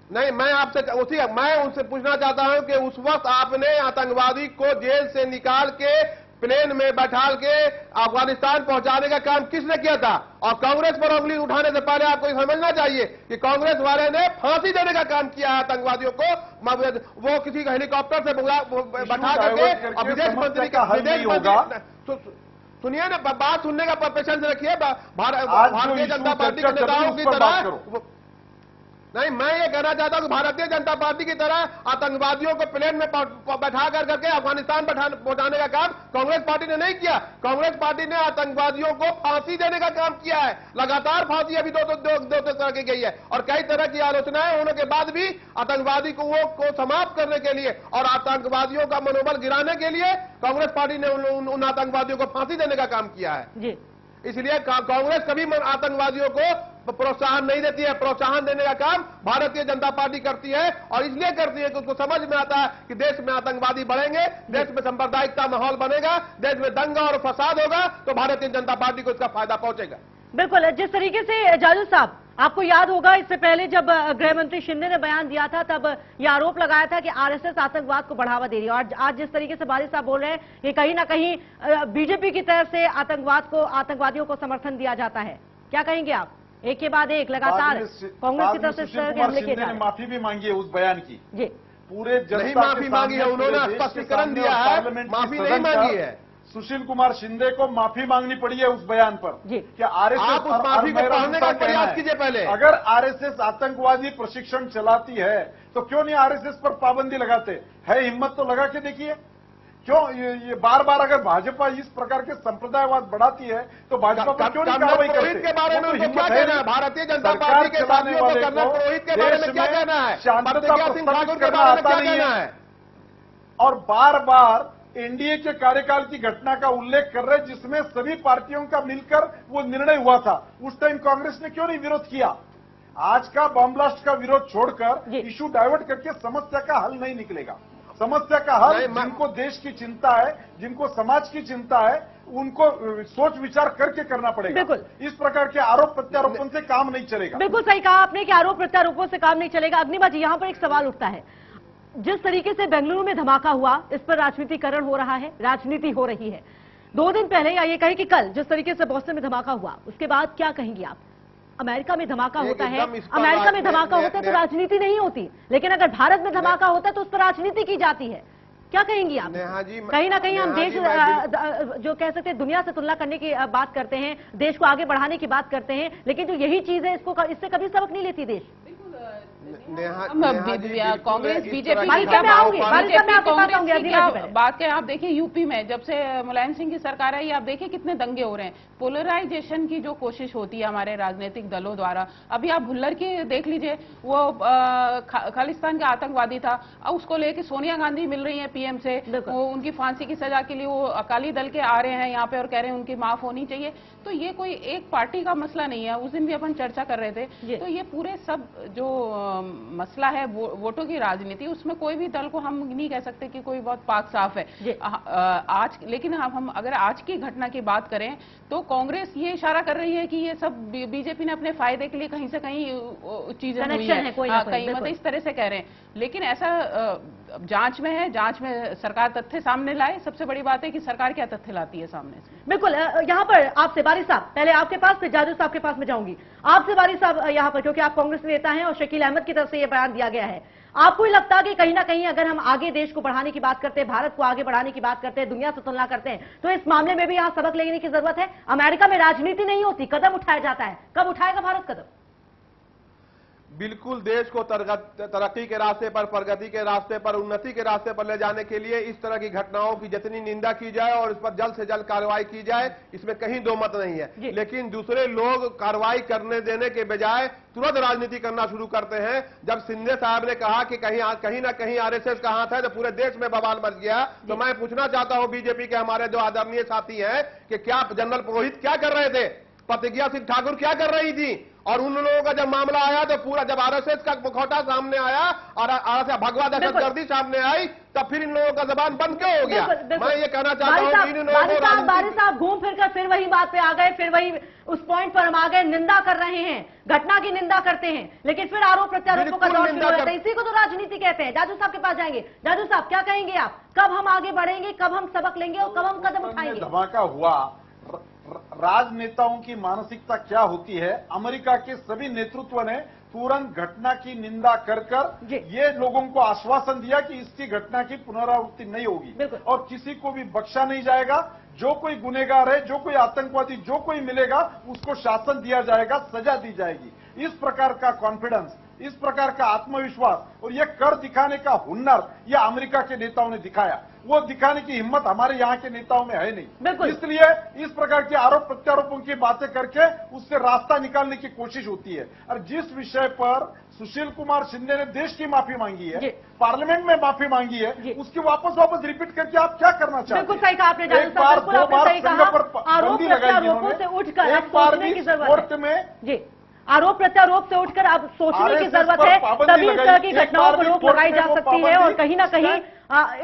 नहीं, मैं उनसे पूछना चाहता हूं कि उस वक्त आपने आतंकवादी को जेल से निकाल के प्लेन में बैठाल के अफगानिस्तान पहुंचाने का काम किसने किया था? और कांग्रेस पर उंगली उठाने से पहले आपको समझना चाहिए कि कांग्रेस वाले ने फांसी देने का काम किया है आतंकवादियों को। वो किसी हेलीकॉप्टर से बैठा करके और विदेश मंत्री का सुनिए ना, बात सुनने का पेशेंस रखिए। भारतीय जनता पार्टी के नेताओं की तरह नहीं, मैं ये कहना चाहता हूं कि भारतीय जनता पार्टी की तरह आतंकवादियों को प्लेन में बैठा करके अफगानिस्तान पहुंचाने का काम कांग्रेस पार्टी ने नहीं किया। कांग्रेस पार्टी ने आतंकवादियों को फांसी देने का काम किया है। लगातार फांसी अभी दो तरह की गई है और कई तरह की आलोचनाएं होने के बाद भी आतंकवादी को समाप्त करने के लिए और आतंकवादियों का मनोबल गिराने के लिए कांग्रेस पार्टी ने उन आतंकवादियों को फांसी देने का काम किया है। इसलिए कांग्रेस कभी आतंकवादियों को प्रोत्साहन नहीं देती है। प्रोत्साहन देने का काम भारतीय जनता पार्टी करती है और इसलिए करती है कि उसको समझ में आता है कि देश में आतंकवादी बढ़ेंगे, देश में सांप्रदायिकता माहौल बनेगा, देश में दंगा और फसाद होगा तो भारतीय जनता पार्टी को इसका फायदा पहुंचेगा। बिल्कुल, जिस तरीके से जाजू साहब आपको याद होगा इससे पहले जब गृह मंत्री शिंदे ने बयान दिया था तब यह आरोप लगाया था कि आरएसएस आतंकवाद को बढ़ावा दे रही है और आज जिस तरीके से बारिश साहब बोल रहे हैं कि कहीं ना कहीं बीजेपी की तरफ से आतंकवादियों को समर्थन दिया जाता है, क्या कहेंगे आप? एक के बाद एक लगातार कांग्रेस की तरफ से हमले किए जा रहे हैं। माफी भी मांगी है उस बयान की। जी, पूरे जनता नहीं के माफी मांगी है, सामने, उन्होंने पूरे देश के स्पष्टीकरण सामने दिया और है, पार्लियामेंट की माफी सदन नहीं मांगी पर है। सुशील कुमार शिंदे को माफी मांगनी पड़ी है उस बयान पर कि आरएसएस आप उस माफी को पढ़ने का प्रयास कीजिए पहले। अगर आरएसएस आतंकवादी प्रशिक्षण चलाती है तो क्यों नहीं आरएसएस पर पाबंदी लगाते? है हिम्मत तो लगा के देखिए। क्यों ये बार बार अगर भाजपा इस प्रकार के संप्रदायवाद बढ़ाती है तो भाजपा पर क्यों नहीं कार्रवाई करते? के बारे में उनको क्या कहना है? भारतीय जनता पार्टी के साथियों को कर्नल पुरोहित के बारे में क्या कहना है? प्रतिज्ञा सिंह ठाकुर के बारे में क्या कहना है? और बार बार एनडीए के कार्यकाल की घटना का उल्लेख कर रहे जिसमें सभी पार्टियों का मिलकर वो निर्णय हुआ था। उस टाइम कांग्रेस ने क्यों नहीं विरोध किया? आज का बम ब्लास्ट का विरोध छोड़कर इशू डाइवर्ट करके समस्या का हल नहीं निकलेगा। समस्या का हल जिनको देश की चिंता है, जिनको समाज की चिंता है, उनको सोच विचार करके करना पड़ेगा। इस प्रकार के आरोप प्रत्यारोपण से काम नहीं चलेगा। बिल्कुल सही कहा आपने कि आरोप प्रत्यारोपों से काम नहीं चलेगा। अग्निमा जी, यहाँ पर एक सवाल उठता है, जिस तरीके से बेंगलुरु में धमाका हुआ, इस पर राजनीतिकरण हो रहा है, राजनीति हो रही है। 2 दिन पहले या ये कहें कि कल जिस तरीके से बोस्टन में धमाका हुआ, उसके बाद क्या कहेंगे आप? अमेरिका में धमाका होता है, अमेरिका में धमाका होता है तो राजनीति नहीं होती, लेकिन अगर भारत में धमाका होता है तो उस पर राजनीति की जाती है। क्या कहेंगी आप? कहीं ना कहीं हम देश जो कह सकते हैं दुनिया से तुलना करने की बात करते हैं, देश को आगे बढ़ाने की बात करते हैं, लेकिन जो यही चीज है इससे कभी सबक नहीं लेती देश। कांग्रेस बीजेपी बात करें, आप देखिए यूपी में जब से मुलायम सिंह की सरकार आई, आप देखिए कितने दंगे हो रहे हैं। पोलराइजेशन की जो कोशिश होती है हमारे राजनीतिक दलों द्वारा, अभी आप भुल्लर की देख लीजिए, वो खालिस्तान का आतंकवादी था, उसको लेके सोनिया गांधी मिल रही है पीएम से, उनकी फांसी की सजा के लिए वो अकाली दल के आ रहे हैं यहाँ पे और कह रहे हैं उनकी माफ होनी चाहिए। तो ये कोई एक पार्टी का मसला नहीं है, उस दिन भी अपन चर्चा कर रहे थे। तो ये पूरे सब जो मसला है वोटों की राजनीति, उसमें कोई भी दल को हम नहीं कह सकते कि कोई बहुत पाक साफ है आज। लेकिन हम अगर आज की घटना की बात करें तो कांग्रेस ये इशारा कर रही है कि ये सब बीजेपी ने अपने फायदे के लिए कहीं से कहीं चीजें हुई है, कहीं मतलब इस तरह से कह रहे हैं। लेकिन ऐसा जांच में है, जांच में सरकार तथ्य सामने लाए। सबसे बड़ी बात है कि सरकार क्या तथ्य लाती है सामने। बिल्कुल, यहाँ पर आपसे बारी साहब, पहले आपके पास फिर जाजू साहब के पास में जाऊंगी। आपसे बारी साहब यहाँ पर, क्योंकि आप कांग्रेस नेता हैं और शकील अहमद की तरफ से यह बयान दिया गया है, आपको ही लगता है कि कहीं ना कहीं अगर हम आगे देश को बढ़ाने की बात करते हैं, भारत को आगे बढ़ाने की बात करते हैं, दुनिया से तुलना करते हैं, तो इस मामले में भी यहाँ सबक लेने की जरूरत है? अमेरिका में राजनीति नहीं होती, कदम उठाया जाता है। कब उठाएगा भारत कदम? बिल्कुल, देश को तरक्की के रास्ते पर, प्रगति के रास्ते पर, उन्नति के रास्ते पर ले जाने के लिए इस तरह की घटनाओं की जितनी निंदा की जाए और इस पर जल्द से जल्द कार्रवाई की जाए, इसमें कहीं दो मत नहीं है। लेकिन दूसरे लोग कार्रवाई करने देने के बजाय तुरंत राजनीति करना शुरू करते हैं। जब शिंदे साहब ने कहा कि कहीं ना कहीं आरएसएस का हाथ है तो पूरे देश में बवाल मच गया। तो मैं पूछना चाहता हूं बीजेपी के हमारे जो आदरणीय साथी हैं कि क्या जनरल पुरोहित क्या कर रहे थे, प्रतिज्ञा सिंह ठाकुर क्या कर रही थी? और उन लोगों का जब मामला आया तो पूरा, जब आरएसएस का मुखौटा सामने आया और भगवा दहशतगर्दी सामने आई, तब फिर इन लोगों का जबान बंद क्यों हो गया? मैं ये कहना चाहता हूं इन लोगों को बारी साहब घूम फिर फिर वही बात पे आ गए, फिर वही उस पॉइंट पर हम आ गए। निंदा कर रहे हैं, घटना की निंदा करते हैं, लेकिन फिर आरोप प्रत्यारोपों का दौर शुरू होता है। इसी को तो राजनीति कहते हैं। जाजू साहब के पास जाएंगे। जाजू साहब, क्या कहेंगे आप? कब हम आगे बढ़ेंगे, कब हम सबक लेंगे और कब हम कदम उठाएंगे? धमाका हुआ, राजनेताओं की मानसिकता क्या होती है? अमेरिका के सभी नेतृत्व ने तुरंत घटना की निंदा कर ये लोगों को आश्वासन दिया कि इसकी घटना की पुनरावृत्ति नहीं होगी और किसी को भी बख्शा नहीं जाएगा। जो कोई गुनहगार है, जो कोई आतंकवादी, जो कोई मिलेगा उसको शासन दिया जाएगा, सजा दी जाएगी। इस प्रकार का कॉन्फिडेंस, इस प्रकार का आत्मविश्वास और ये कर दिखाने का हुनर यह अमेरिका के नेताओं ने दिखाया। वो दिखाने की हिम्मत हमारे यहाँ के नेताओं में है नहीं। इसलिए इस प्रकार के आरोप प्रत्यारोपों की बातें करके उससे रास्ता निकालने की कोशिश होती है। और जिस विषय पर सुशील कुमार शिंदे ने देश की माफी मांगी है, पार्लियामेंट में माफी मांगी है, उसकी वापस रिपीट करके आप क्या करना चाहते हैं? बिल्कुल सही कहा आपने, एक बार दो बार संघ पर बंदी लगाई उठकर, एक बार भी कोर्ट में आरोप प्रत्यारोप से उठकर अब सोचने की जरूरत है, तभी इस तरह की घटनाओं पर रोक लगाई जा सकती है और कहीं ना कहीं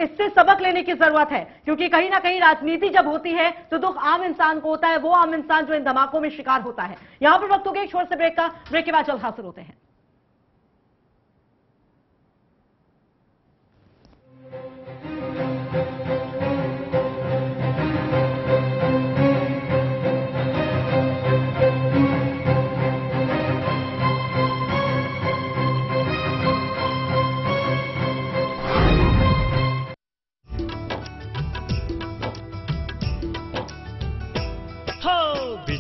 इससे सबक लेने की जरूरत है। क्योंकि कहीं ना कहीं राजनीति जब होती है तो दुख आम इंसान को होता है, वो आम इंसान जो इन धमाकों में शिकार होता है। यहां पर वक्त हो गया एक छोटे से ब्रेक के बाद जल्द हासिल होते हैं।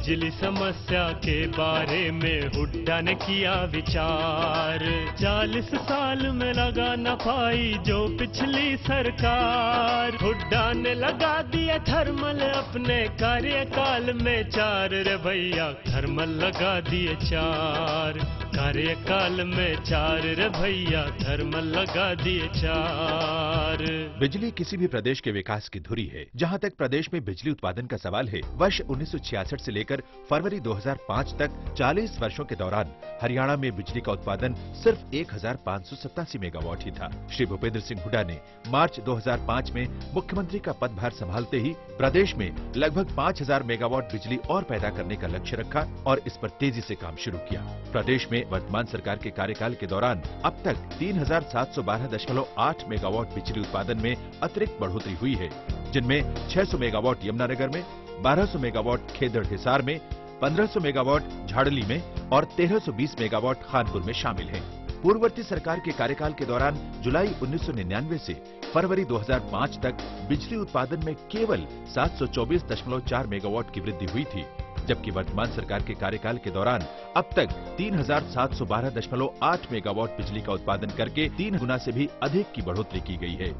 बिजली समस्या के बारे में हुड्डा ने किया विचार। 40 साल में लगा न पाई जो पिछली सरकार। हुड्डा ने लगा दिया थर्मल अपने कार्यकाल में 4 रे भैया, थर्मल लगा दिए 4 कार्यकाल में 4 रे भैया, थर्मल लगा दिए 4। बिजली किसी भी प्रदेश के विकास की धुरी है। जहां तक प्रदेश में बिजली उत्पादन का सवाल है, वर्ष 1966 से लेकर फरवरी 2005 तक 40 वर्षों के दौरान हरियाणा में बिजली का उत्पादन सिर्फ 1587 मेगावाट ही था। श्री भूपेंद्र सिंह हुड्डा ने मार्च 2005 में मुख्यमंत्री का पदभार संभालते ही प्रदेश में लगभग 5000 मेगावाट बिजली और पैदा करने का लक्ष्य रखा और इस पर तेजी से काम शुरू किया। प्रदेश में वर्तमान सरकार के कार्यकाल के दौरान अब तक 3712.8 मेगावाट बिजली उत्पादन में अतिरिक्त बढ़ोतरी हुई है, जिनमें 600 मेगावाट यमुनानगर में, 1200 मेगावाट खेदड़ हिसार में, 1500 मेगावाट झाड़ली में और 1320 मेगावाट खानपुर में शामिल हैं। पूर्ववर्ती सरकार के कार्यकाल के दौरान जुलाई 1999 से फरवरी 2005 तक बिजली उत्पादन में केवल 724.4 मेगावाट की वृद्धि हुई थी, जबकि वर्तमान सरकार के कार्यकाल के दौरान अब तक 3712.8 मेगावाट बिजली का उत्पादन करके 3 गुना से भी अधिक की बढ़ोतरी की गई है।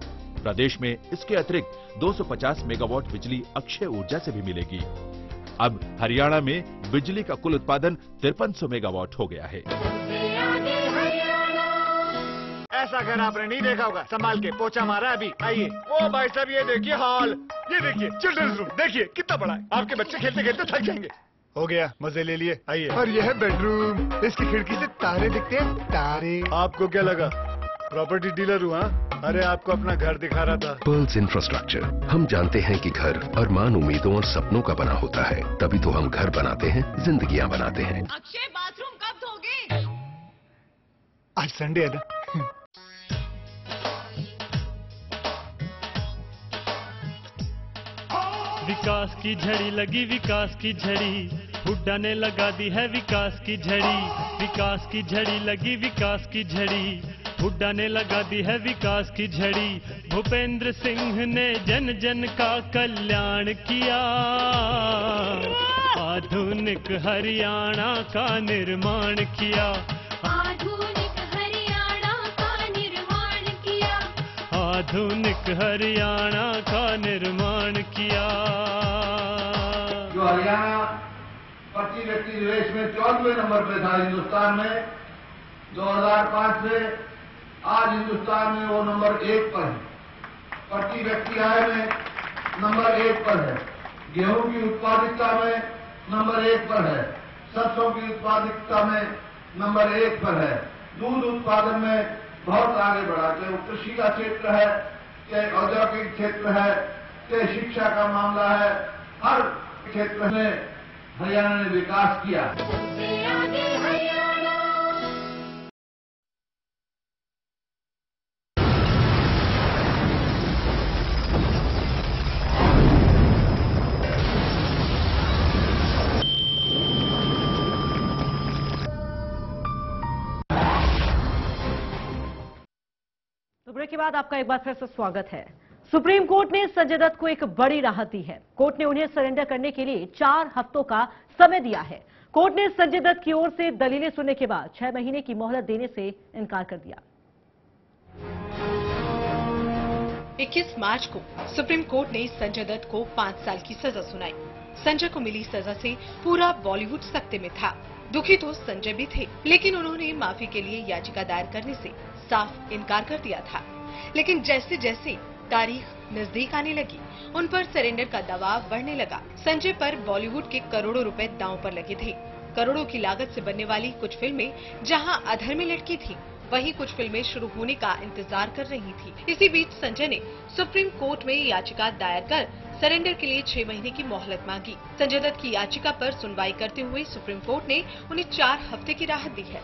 प्रदेश में इसके अतिरिक्त 250 मेगावाट बिजली अक्षय ऊर्जा से भी मिलेगी। अब हरियाणा में बिजली का कुल उत्पादन 5300 मेगावाट हो गया है। ऐसा घर आपने नहीं देखा होगा, संभाल के पोछा मारा अभी। आइए, वो भाई साहब ये देखिए हॉल, ये देखिए चिल्ड्रंस रूम, देखिए कितना बड़ा है। आपके बच्चे खेलते खेलते थक जाएंगे। हो गया, मजे ले लिए। आइए। और यह है बेडरूम, इसकी खिड़की से तारे दिखते हैं। तारे? आपको क्या लगा प्रॉपर्टी डीलर हुआ? अरे आपको अपना घर दिखा रहा था। Pearls infrastructure. हम जानते हैं कि घर अरमान, उम्मीदों और सपनों का बना होता है, तभी तो हम घर बनाते हैं, जिंदगियां बनाते हैं। अक्षय, बाथरूम कब धोगे? आज संडे है ना। विकास की झड़ी लगी, विकास की झड़ी, हुड्डा ने लगा दी है विकास की झड़ी। विकास की झड़ी लगी, विकास की झड़ी, हुड्डा ने लगा दी है विकास की झड़ी। भूपेंद्र सिंह ने जन जन का कल्याण किया, आधुनिक हरियाणा का निर्माण किया। आधुनिक हरियाणा का निर्माण किया। आधुनिक हरियाणा का निर्माण किया। जो हरियाणा प्रति व्यक्ति निवेश में 14वें नंबर पे था हिंदुस्तान में 2005 से, आज हिंदुस्तान में वो नंबर 1 पर है। प्रति व्यक्ति आय में नंबर 1 पर है। गेहूं की उत्पादकता में नंबर 1 पर है। सरसों की उत्पादकता में नंबर 1 पर है। दूध उत्पादन में बहुत आगे बढ़ा, चाहे कृषि का क्षेत्र है, चाहे औद्योगिक क्षेत्र है, चाहे शिक्षा का मामला है, हर क्षेत्र में हरियाणा ने विकास किया। तो ब्रेक के बाद आपका एक बार फिर से स्वागत है। सुप्रीम कोर्ट ने संजय दत्त को एक बड़ी राहत दी है। कोर्ट ने उन्हें सरेंडर करने के लिए 4 हफ्तों का समय दिया है। कोर्ट ने संजय दत्त की ओर से दलीलें सुनने के बाद 6 महीने की मोहलत देने से इनकार कर दिया। 21 मार्च को सुप्रीम कोर्ट ने संजय दत्त को 5 साल की सजा सुनाई। संजय को मिली सजा से पूरा बॉलीवुड सख्ते में था। दुखी तो संजय भी थे, लेकिन उन्होंने माफी के लिए याचिका दायर करने से साफ इनकार कर दिया था। लेकिन जैसे जैसे तारीख नजदीक आने लगी, उन पर सरेंडर का दबाव बढ़ने लगा। संजय पर बॉलीवुड के करोड़ों रुपए दांव पर लगे थे। करोड़ों की लागत से बनने वाली कुछ फिल्में जहां अधर में लटकी थी, वहीं कुछ फिल्में शुरू होने का इंतजार कर रही थी। इसी बीच संजय ने सुप्रीम कोर्ट में याचिका दायर कर सरेंडर के लिए 6 महीने की मोहलत मांगी। संजय दत्त की याचिका पर सुनवाई करते हुए सुप्रीम कोर्ट ने उन्हें 4 हफ्ते की राहत दी है।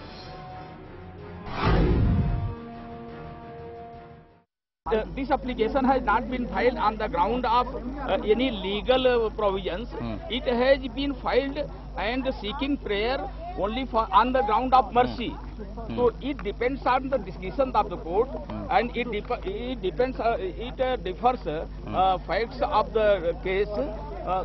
This application has not been filed on the ground of any legal provisions. It has been filed and seeking prayer only on the ground of mercy. So it depends on the decision of the court, and it differs facts of the case.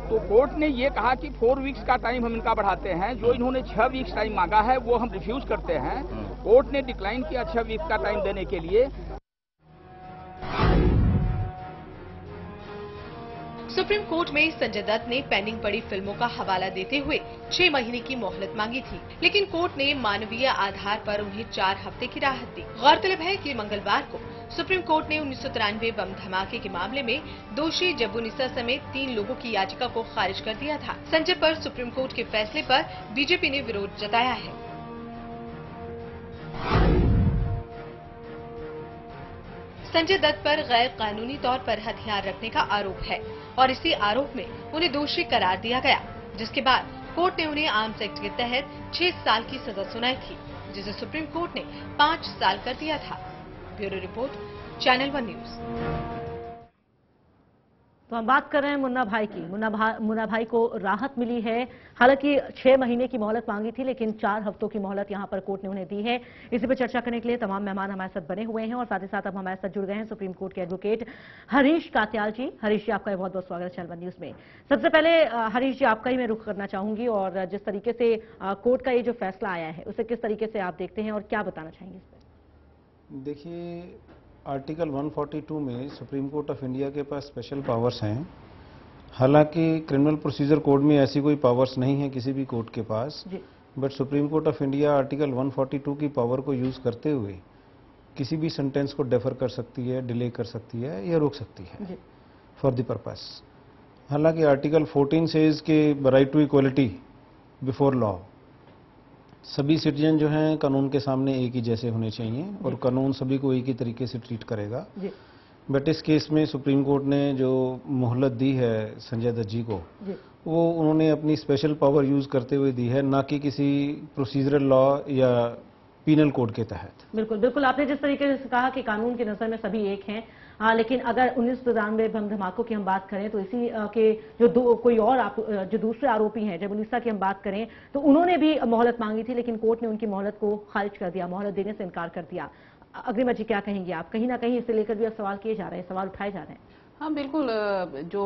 तो court ने ये कहा कि 4 weeks का time हम इनका बढ़ाते हैं। जो इन्होंने 6 वीक्स टाइम मांगा है वो हम रिफ्यूज करते हैं। कोर्ट ने डिक्लाइन किया 6 वीक्स का टाइम देने के लिए। सुप्रीम कोर्ट में संजय दत्त ने पेंडिंग पड़ी फिल्मों का हवाला देते हुए 6 महीने की मोहलत मांगी थी, लेकिन कोर्ट ने मानवीय आधार पर उन्हें 4 हफ्ते की राहत दी। गौरतलब है कि मंगलवार को सुप्रीम कोर्ट ने 1993 बम धमाके के मामले में दोषी जब्बुनिसा समेत 3 लोगों की याचिका को खारिज कर दिया था। संजय पर सुप्रीम कोर्ट के फैसले पर बीजेपी ने विरोध जताया है। संजय दत्त पर गैर कानूनी तौर पर हथियार रखने का आरोप है और इसी आरोप में उन्हें दोषी करार दिया गया, जिसके बाद कोर्ट ने उन्हें आर्म्स एक्ट के तहत 6 साल की सजा सुनाई थी, जिसे सुप्रीम कोर्ट ने 5 साल कर दिया था। Bureau report, channel 1 news. तो हम बात कर रहे हैं मुन्ना भाई की। मुन्ना भाई को राहत मिली है। हालांकि 6 महीने की मोहलत मांगी थी, लेकिन 4 हफ्तों की मोहलत यहां पर कोर्ट ने उन्हें दी है। इसी पर चर्चा करने के लिए तमाम मेहमान हमारे साथ बने हुए हैं और साथ ही साथ अब हमारे साथ जुड़ गए हैं सुप्रीम कोर्ट के एडवोकेट हरीश कात्याल जी। हरीश जी, आपका बहुत बहुत स्वागत है चैनल 1 न्यूज में। सबसे पहले हरीश जी, आपका ही मैं रुख करना चाहूंगी और जिस तरीके से कोर्ट का ये जो फैसला आया है उसे किस तरीके से आप देखते हैं और क्या बताना चाहेंगे इस पर? देखिए, आर्टिकल 142 में सुप्रीम कोर्ट ऑफ इंडिया के पास स्पेशल पावर्स हैं। हालांकि क्रिमिनल प्रोसीजर कोड में ऐसी कोई पावर्स नहीं है किसी भी कोर्ट के पास, but Supreme Court of India article 142 की पावर को यूज करते हुए किसी भी सेंटेंस को डेफर कर सकती है, डिले कर सकती है या रोक सकती है फॉर द पर्पस। हालांकि आर्टिकल 14 सेज के right to equality before law, सभी सिटीजन जो हैं कानून के सामने एक ही जैसे होने चाहिए और कानून सभी को एक ही तरीके से ट्रीट करेगा। बट इस केस में सुप्रीम कोर्ट ने जो मोहलत दी है संजय दत्त जी को, वो उन्होंने अपनी स्पेशल पावर यूज करते हुए दी है, ना कि किसी प्रोसीजरल लॉ या पीनल कोड के तहत। बिल्कुल बिल्कुल, आपने जिस तरीके से कहा कि कानून की नजर में सभी एक हैं, लेकिन अगर 1993 बम धमाकों की हम बात करें तो इसी के जो कोई और जो दूसरे आरोपी हैं, जब्बुनिसा की हम बात करें तो उन्होंने भी मोहलत मांगी थी, लेकिन कोर्ट ने उनकी मोहलत को खारिज कर दिया, मोहलत देने से इनकार कर दिया। अग्रिमा जी, क्या कहेंगे आप? कहीं ना कहीं इसे लेकर भी अब सवाल किए जा रहे हैं, सवाल उठाए जा रहे हैं। हाँ बिल्कुल, जो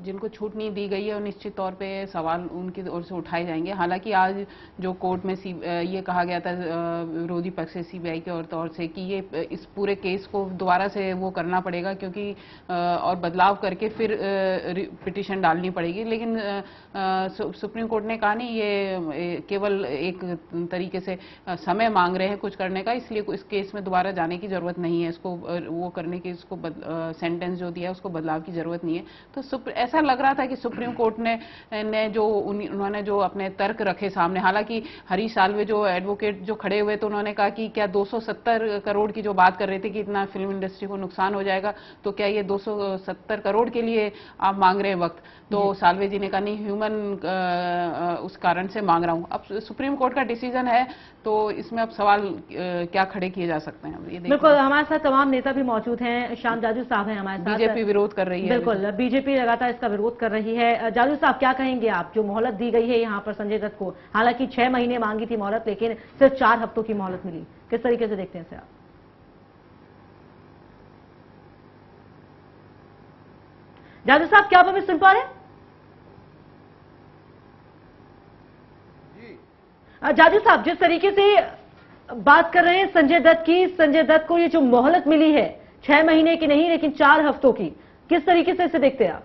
जिनको छूट नहीं दी गई है निश्चित तौर पे सवाल उनकी ओर से उठाए जाएंगे। हालांकि आज जो कोर्ट में ये कहा गया था विरोधी पक्ष से सीबीआई के तौर से कि ये इस पूरे केस को दोबारा से वो करना पड़ेगा क्योंकि और बदलाव करके फिर पिटीशन डालनी पड़ेगी, लेकिन सुप्रीम कोर्ट ने कहा नहीं, ये केवल एक तरीके से समय मांग रहे हैं कुछ करने का, इसलिए इस केस में दोबारा जाने की जरूरत नहीं है, इसको वो करने की, इसको सेंटेंस जो दिया उसको बदलाव की जरूरत नहीं है। तो ऐसा लग रहा था कि सुप्रीम कोर्ट ने जो उन्होंने जो अपने तर्क रखे सामने, हालांकि हरीश साल्वे जो एडवोकेट जो खड़े हुए तो उन्होंने कहा कि क्या 270 करोड़ की जो बात कर रहे थे कि इतना फिल्म इंडस्ट्री को नुकसान हो जाएगा, तो क्या ये 270 करोड़ के लिए आप मांग रहे हैं वक्त? तो साल्वे जी ने कहा नहीं, ह्यूमन उस कारण से मांग रहा हूं। अब सुप्रीम कोर्ट का डिसीजन है तो इसमें अब सवाल क्या खड़े किए जा सकते हैं? ये बिल्कुल, हमारे साथ तमाम नेता भी मौजूद हैं। श्याम जाजू साहब हैं हमारे साथ। बीजेपी विरोध कर रही है। बिल्कुल, बीजेपी लगातार इसका विरोध कर रही है। जाजू साहब, क्या कहेंगे आप? जो मोहलत दी गई है यहाँ पर संजय दत्त को, हालांकि 6 महीने मांगी थी मोहलत, लेकिन सिर्फ 4 हफ्तों की मोहलत मिली, किस तरीके से देखते हैं इसे आप? जाजू साहब, क्या आप हमें सुन पा रहे हैं? जाजू साहब, जिस तरीके से बात कर रहे हैं संजय दत्त की, संजय दत्त को ये जो मोहलत मिली है 6 महीने की नहीं लेकिन 4 हफ्तों की, किस तरीके से इसे देखते हैं आप?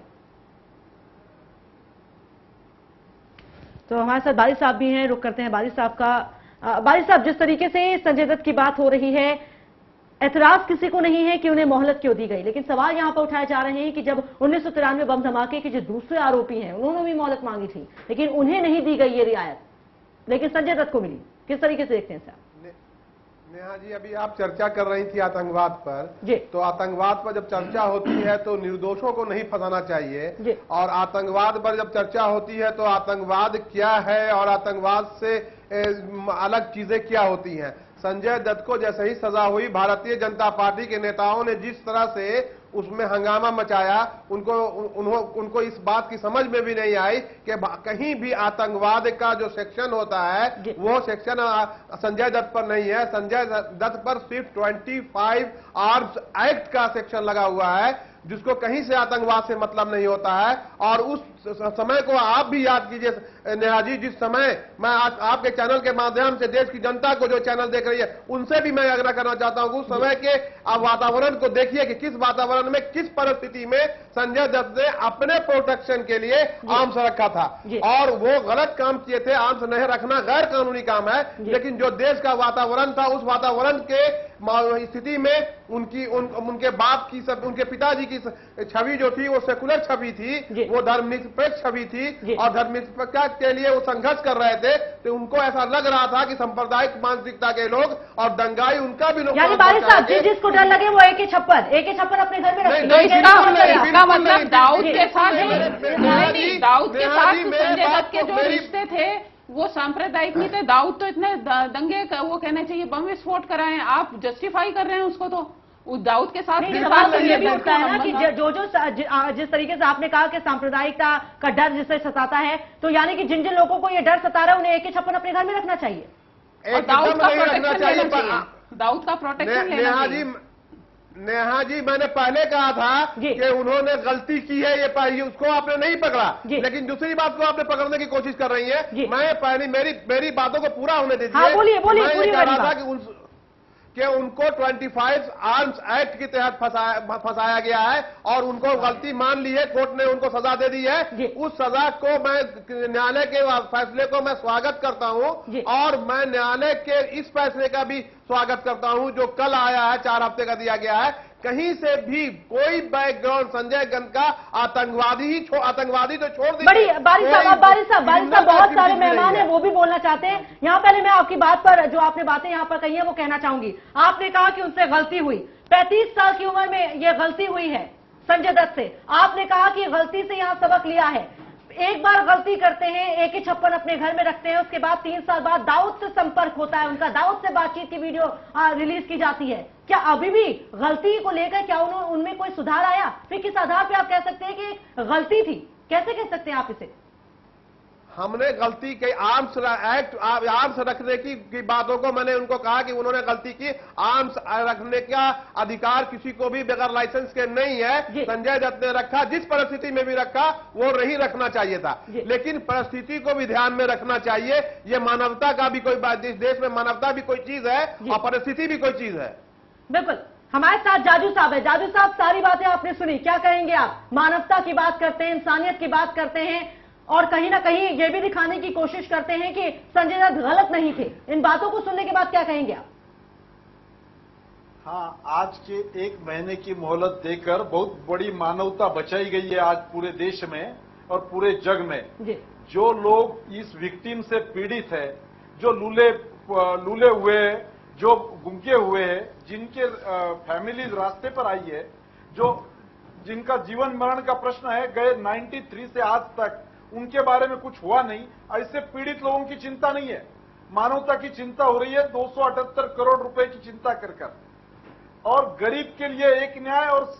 तो हमारे साथ बारिश साहब भी हैं, रुक करते हैं बारिश साहब का। बारिश साहब, जिस तरीके से संजय दत्त की बात हो रही है, एतराज किसी को नहीं है कि उन्हें मोहलत क्यों दी गई, लेकिन सवाल यहां पर उठाए जा रहे हैं कि जब 1993 बम धमाके के जो दूसरे आरोपी हैं उन्होंने भी मोहलत मांगी थी, लेकिन उन्हें नहीं दी गई ये रियायत, लेकिन संजय दत्त को मिली, किस तरीके से देखते हैं सर? नेहा जी, अभी आप चर्चा कर रही थी आतंकवाद पर, तो आतंकवाद पर जब चर्चा होती है तो निर्दोषों को नहीं फंसाना चाहिए, और आतंकवाद पर जब चर्चा होती है तो आतंकवाद क्या है और आतंकवाद से अलग चीजें क्या होती हैं। संजय दत्त को जैसे ही सजा हुई, भारतीय जनता पार्टी के नेताओं ने जिस तरह से उसमें हंगामा मचाया। उनको इस बात की समझ में भी नहीं आई कि कहीं भी आतंकवाद का जो सेक्शन होता है वो सेक्शन संजय दत्त पर नहीं है। संजय दत्त पर सिर्फ 25 आर्म्स एक्ट का सेक्शन लगा हुआ है, जिसको कहीं से आतंकवाद से मतलब नहीं होता है। और उस समय को आप भी याद कीजिए नेहा जी, जिस समय मैं आज आपके चैनल के माध्यम से देश की जनता को जो चैनल देख रही है उनसे भी मैं आग्रह करना चाहता हूं, उस समय के वातावरण को देखिए कि किस वातावरण में, किस परिस्थिति में संजय दत्त ने अपने प्रोटेक्शन के लिए आर्म्स रखा था। और वो गलत काम किए थे। आर्म्स नहीं रखना गैर कानूनी काम है, लेकिन जो देश का वातावरण था उस वातावरण के स्थिति में उनके बाप की, उनके पिताजी की छवि जो थी वो सेकुलर छवि थी, वो धर्मनिरपेक्ष छवि थी और धर्मनिरपेक्षता के लिए वो संघर्ष कर रहे थे। तो उनको ऐसा लग रहा था कि सांप्रदायिक मानसिकता के लोग और दंगाई उनका भी नुकसान पहुंचाएंगे। जिसको डर लगे वो AK छप्पर अपने घर में रखें। इसका मतलब दाऊद के साथ संजय दत्त के जो रिश्ते थे वो सांप्रदायिक नहीं थे। दाऊद तो इतने दंगे वो कहना चाहिए बम विस्फोट कराए, आप जस्टिफाई कर रहे हैं उसको। तो उस दाऊद के साथ सवाल तो ये भी उठता है ना कि जिस तरीके से आपने कहा कि सांप्रदायिकता का डर जिसे सताता है, तो यानी कि जिन जिन लोगों को ये डर सता रहा है उन्हें AK छप्पर अपने घर में रखना चाहिए। दाऊद का प्रोटेक्शन लेना चाहिए। नेहा जी, मैंने पहले कहा था कि उन्होंने गलती की है, ये उसको आपने नहीं पकड़ा, लेकिन दूसरी बात को आपने पकड़ने की कोशिश कर रही है। मैं पहले मेरी बातों को पूरा होने दीजिए। हाँ, बोलिए मैं ये कह रहा था कि उनको 25 आर्म्स एक्ट के तहत फंसाया गया है और उनको गलती मान ली है, कोर्ट ने उनको सजा दे दी है। उस सजा को मैं, न्यायालय के फैसले को मैं स्वागत करता हूं और मैं न्यायालय के इस फैसले का भी स्वागत करता हूं जो कल आया है, 4 हफ्ते का दिया गया है। कहीं से भी कोई बैकग्राउंड संजय दत्त का आतंकवादी तो छोड़ दीजिए। बारिश साहब बहुत सारे मेहमान हैं, वो भी बोलना चाहते हैं। यहाँ पहले मैं आपकी बात पर, जो आपने बातें यहाँ पर कही है वो कहना चाहूंगी। आपने कहा कि उनसे गलती हुई, 35 साल की उम्र में ये गलती हुई है संजय दत्त से। आपने कहा कि गलती से यहाँ सबक लिया है। एक बार गलती करते हैं, AK छप्पर अपने घर में रखते हैं, उसके बाद 3 साल बाद दाऊद से संपर्क होता है उनका, दाऊद से बातचीत की वीडियो रिलीज की जाती है। क्या अभी भी गलती को लेकर क्या उनमें कोई सुधार आया? फिर किस आधार पे आप कह सकते हैं कि गलती थी? कैसे कह सकते हैं आप इसे? हमने गलती की आर्म्स रखने की बातों को मैंने उनको कहा कि उन्होंने गलती की। आर्म्स रखने का अधिकार किसी को भी बगैर लाइसेंस के नहीं है। संजय दत्त ने रखा, जिस परिस्थिति में भी रखा वो नहीं रखना चाहिए था, लेकिन परिस्थिति को भी ध्यान में रखना चाहिए। ये मानवता का भी कोई बात, इस देश में मानवता भी कोई चीज है और परिस्थिति भी कोई चीज है। बिल्कुल। हमारे साथ जाजू साहब है। जाजू साहब, सारी बातें आपने सुनी, क्या कहेंगे आप? मानवता की बात करते हैं, इंसानियत की बात करते हैं और कहीं ना कहीं ये भी दिखाने की कोशिश करते हैं कि संजय दत्त गलत नहीं थे। इन बातों को सुनने के बाद क्या कहेंगे आप? हाँ, आज के 1 महीने की मोहलत देकर बहुत बड़ी मानवता बचाई गई है आज पूरे देश में और पूरे जग में। जो लोग इस विक्टिम से पीड़ित है, जो लूले हुए, जो गुंगे हुए हैं, जिनके फैमिलीज रास्ते पर आई है, जिनका जीवन मरण का प्रश्न है, गए 93 से आज तक उनके बारे में कुछ हुआ नहीं। ऐसे पीड़ित लोगों की चिंता नहीं है, मानवता की चिंता हो रही है। 278 करोड़ रुपए की चिंता कर और गरीब के लिए एक न्याय और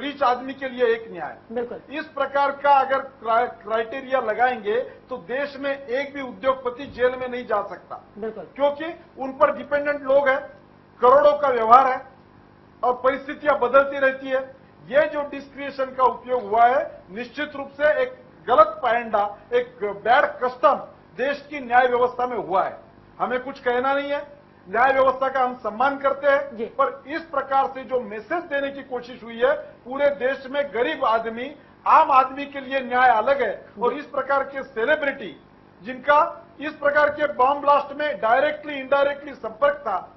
रिच आदमी के लिए एक न्याय। बिल्कुल। इस प्रकार का अगर क्राइटेरिया लगाएंगे तो देश में एक भी उद्योगपति जेल में नहीं जा सकता। बिल्कुल। क्योंकि उन पर डिपेंडेंट लोग हैं, करोड़ों का व्यवहार है और परिस्थितियां बदलती रहती है। ये जो डिस्क्रिएशन का उपयोग हुआ है, निश्चित रूप से एक गलत पैंडा, एक बैड कस्टम देश की न्याय व्यवस्था में हुआ है। हमें कुछ कहना नहीं है, न्याय व्यवस्था का हम सम्मान करते हैं, पर इस प्रकार से जो मैसेज देने की कोशिश हुई है पूरे देश में, गरीब आदमी, आम आदमी के लिए न्याय अलग है और इस प्रकार के सेलिब्रिटी जिनका इस प्रकार के बॉम्ब ब्लास्ट में डायरेक्टली इनडायरेक्टली संपर्क था,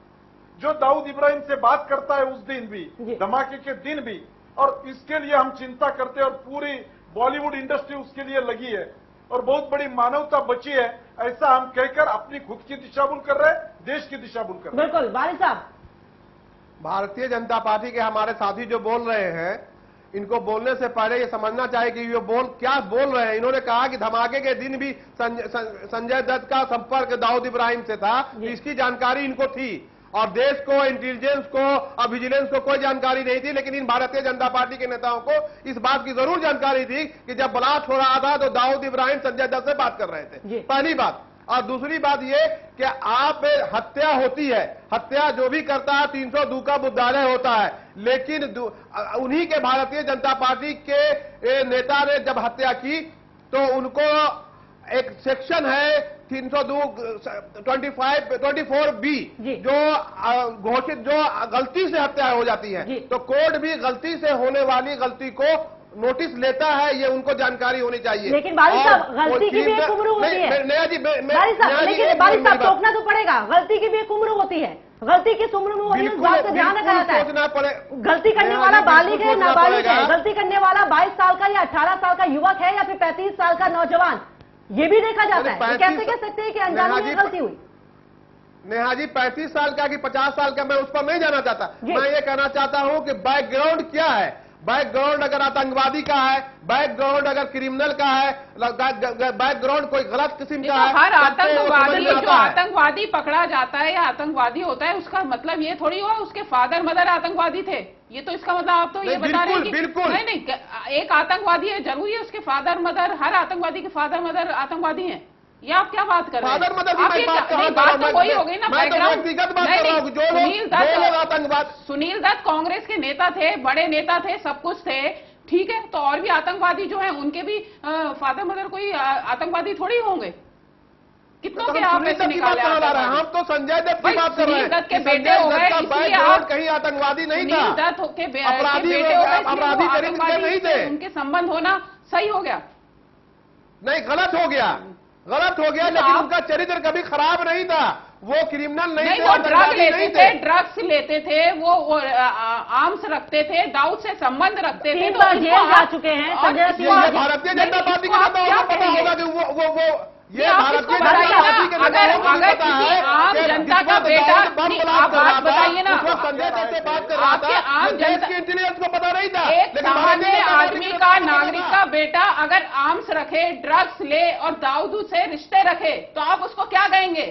जो दाऊद इब्राहिम से बात करता है उस दिन भी, धमाके के दिन भी, और इसके लिए हम चिंता करते हैं और पूरी बॉलीवुड इंडस्ट्री उसके लिए लगी है और बहुत बड़ी मानवता बची है, ऐसा हम कहकर अपनी खुद की दिशा भूल कर रहे हैं, देश की दिशा भूल कर रहे हैं। बिल्कुल। वारिस साहब, भारतीय जनता पार्टी के हमारे साथी जो बोल रहे हैं, इनको बोलने से पहले ये समझना चाहिए कि ये क्या बोल रहे हैं। इन्होंने कहा कि धमाके के दिन भी संजय दत्त का संपर्क दाऊद इब्राहिम से था, इसकी जानकारी इनको थी और देश को, इंटेलिजेंस को और विजिलेंस को कोई जानकारी नहीं थी, लेकिन इन भारतीय जनता पार्टी के नेताओं को इस बात की जरूर जानकारी थी कि जब ब्लास्ट हो रहा था तो दाऊद इब्राहिम संजय दत्त से बात कर रहे थे। पहली बात। और दूसरी बात ये कि आप हत्या होती है, हत्या जो भी करता है 302 का मुद्दालय होता है, लेकिन उन्हीं के भारतीय जनता पार्टी के नेता ने जब हत्या की तो उनको एक सेक्शन है 324B जो घोषित, जो गलती से हत्या हो जाती है, तो कोर्ट भी गलती से होने वाली गलती को नोटिस लेता है, ये उनको जानकारी होनी चाहिए। लेकिन बारिश साहब, गलती की भी एक उम्र होती है। बारिश साहब टोकना तो पड़ेगा, गलती की भी एक उम्र होती है, गलती किस उम्र में होती है उस बात का ध्यान रखा जाता है। गलती करने वाला बालिग है, नाबालिग है, गलती करने वाला 22 साल का या 18 साल का युवक है या फिर 35 साल का नौजवान, ये भी देखा जाता है। कैसे कह सकते हैं कि अनजाने में गलती हुई? नेहा जी 35 साल का कि 50 साल का मैं उस पर नहीं जाना चाहता, मैं ये कहना चाहता हूं कि बैकग्राउंड क्या है। बैकग्राउंड अगर आतंकवादी का है, बैकग्राउंड अगर क्रिमिनल का है, बैकग्राउंड कोई गलत किस्म का है, हर आतंकवादी जो आतंकवादी पकड़ा जाता है या आतंकवादी होता है उसका मतलब ये थोड़ी हुआ उसके फादर मदर आतंकवादी थे। ये तो इसका मतलब आप तो ये बता रहे हैं कि नहीं, एक आतंकवादी है, जरूरी है उसके फादर मदर, हर आतंकवादी के फादर मदर आतंकवादी हैं? ये आप क्या बात कर रहे हैं? फादर मदर बात तो वही हो गई ना, बैकग्राउंड। सुनील दत्त कांग्रेस के नेता थे, बड़े नेता थे, सब कुछ थे, ठीक है, तो और भी आतंकवादी जो हैं उनके भी फादर मदर कोई आतंकवादी थोड़ी होंगे। कितनों के आप ऐसे निकाले? हम तो संजय दत्त की बात कर रहे हैं। दत्त के बेटे हो गए, इसलिए आप कहीं आतंकवादी नहीं था, दत्त के बेटे अपराधी चरित्र नहीं थे, उनके संबंध होना सही हो गया? नहीं, गलत हो गया, गलत हो गया, लेकिन उनका चरित्र कभी खराब नहीं था, वो क्रिमिनल नहीं थे, वो ड्रग लेते थे, ड्रग्स लेते थे, वो आर्म्स रखते थे, दाऊद से संबंध रखते थे, तो जेल जा चुके हैं। भारतीय जनता पार्टी का नेता पता होगा कि वो ये भारतीय जनता पार्टी के नेता आम जनता का बेटा, आप बात बताइए ना, संजय दत्त से बात कर रहा था, आम जनता की इंटेलिजेंस को पता नहीं था। एक सामान्य आदमी का, नागरिक का बेटा अगर आर्म्स रखे, ड्रग्स ले और दाऊद से रिश्ते रखे, तो आप उसको क्या कहेंगे?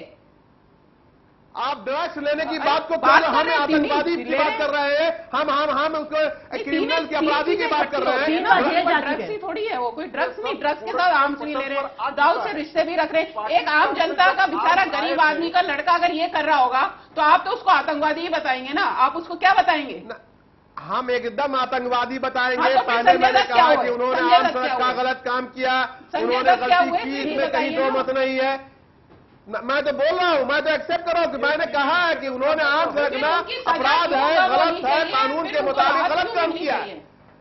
आप ड्रग्स लेने की बात को हम आतंकवादी की बात कर रहे हैं, हम उसको क्रिमिनल के अपराधी की बात कर रहे हैं। ड्रग्स ही थोड़ी है वो, कोई ड्रग्स नहीं, ड्रग्स के साथ आर्म्स नहीं ले रहे, दाऊद से रिश्ते भी रख रहे। एक आम जनता का बेचारा गरीब आदमी का लड़का अगर ये कर रहा होगा तो आप तो उसको आतंकवादी ही बताएंगे ना, आप उसको क्या बताएंगे? हम एकदम आतंकवादी बताएंगे। पहले मैंने कहा कि उन्होंने आर्म्स का गलत काम किया, उन्होंने गलती की, इसमें कहीं दो मत नहीं है। मैं तो बोल रहा हूं, मैं तो एक्सेप्ट कर रहा हूं कि मैंने कहा है कि उन्होंने आर्म्स रखना अपराध है, गलत है, कानून के मुताबिक गलत काम किया,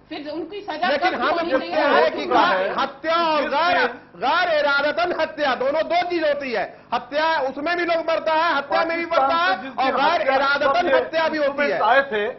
फिर उनकी सजा। लेकिन हम पूछते हैं कि हत्या और गैर इरादतन हत्या दोनों दो चीज होती है। हत्या उसमें भी लोग मरता है, हत्या में भी मरता है, और गैर इरादतन हत्या भी होती है। आए थे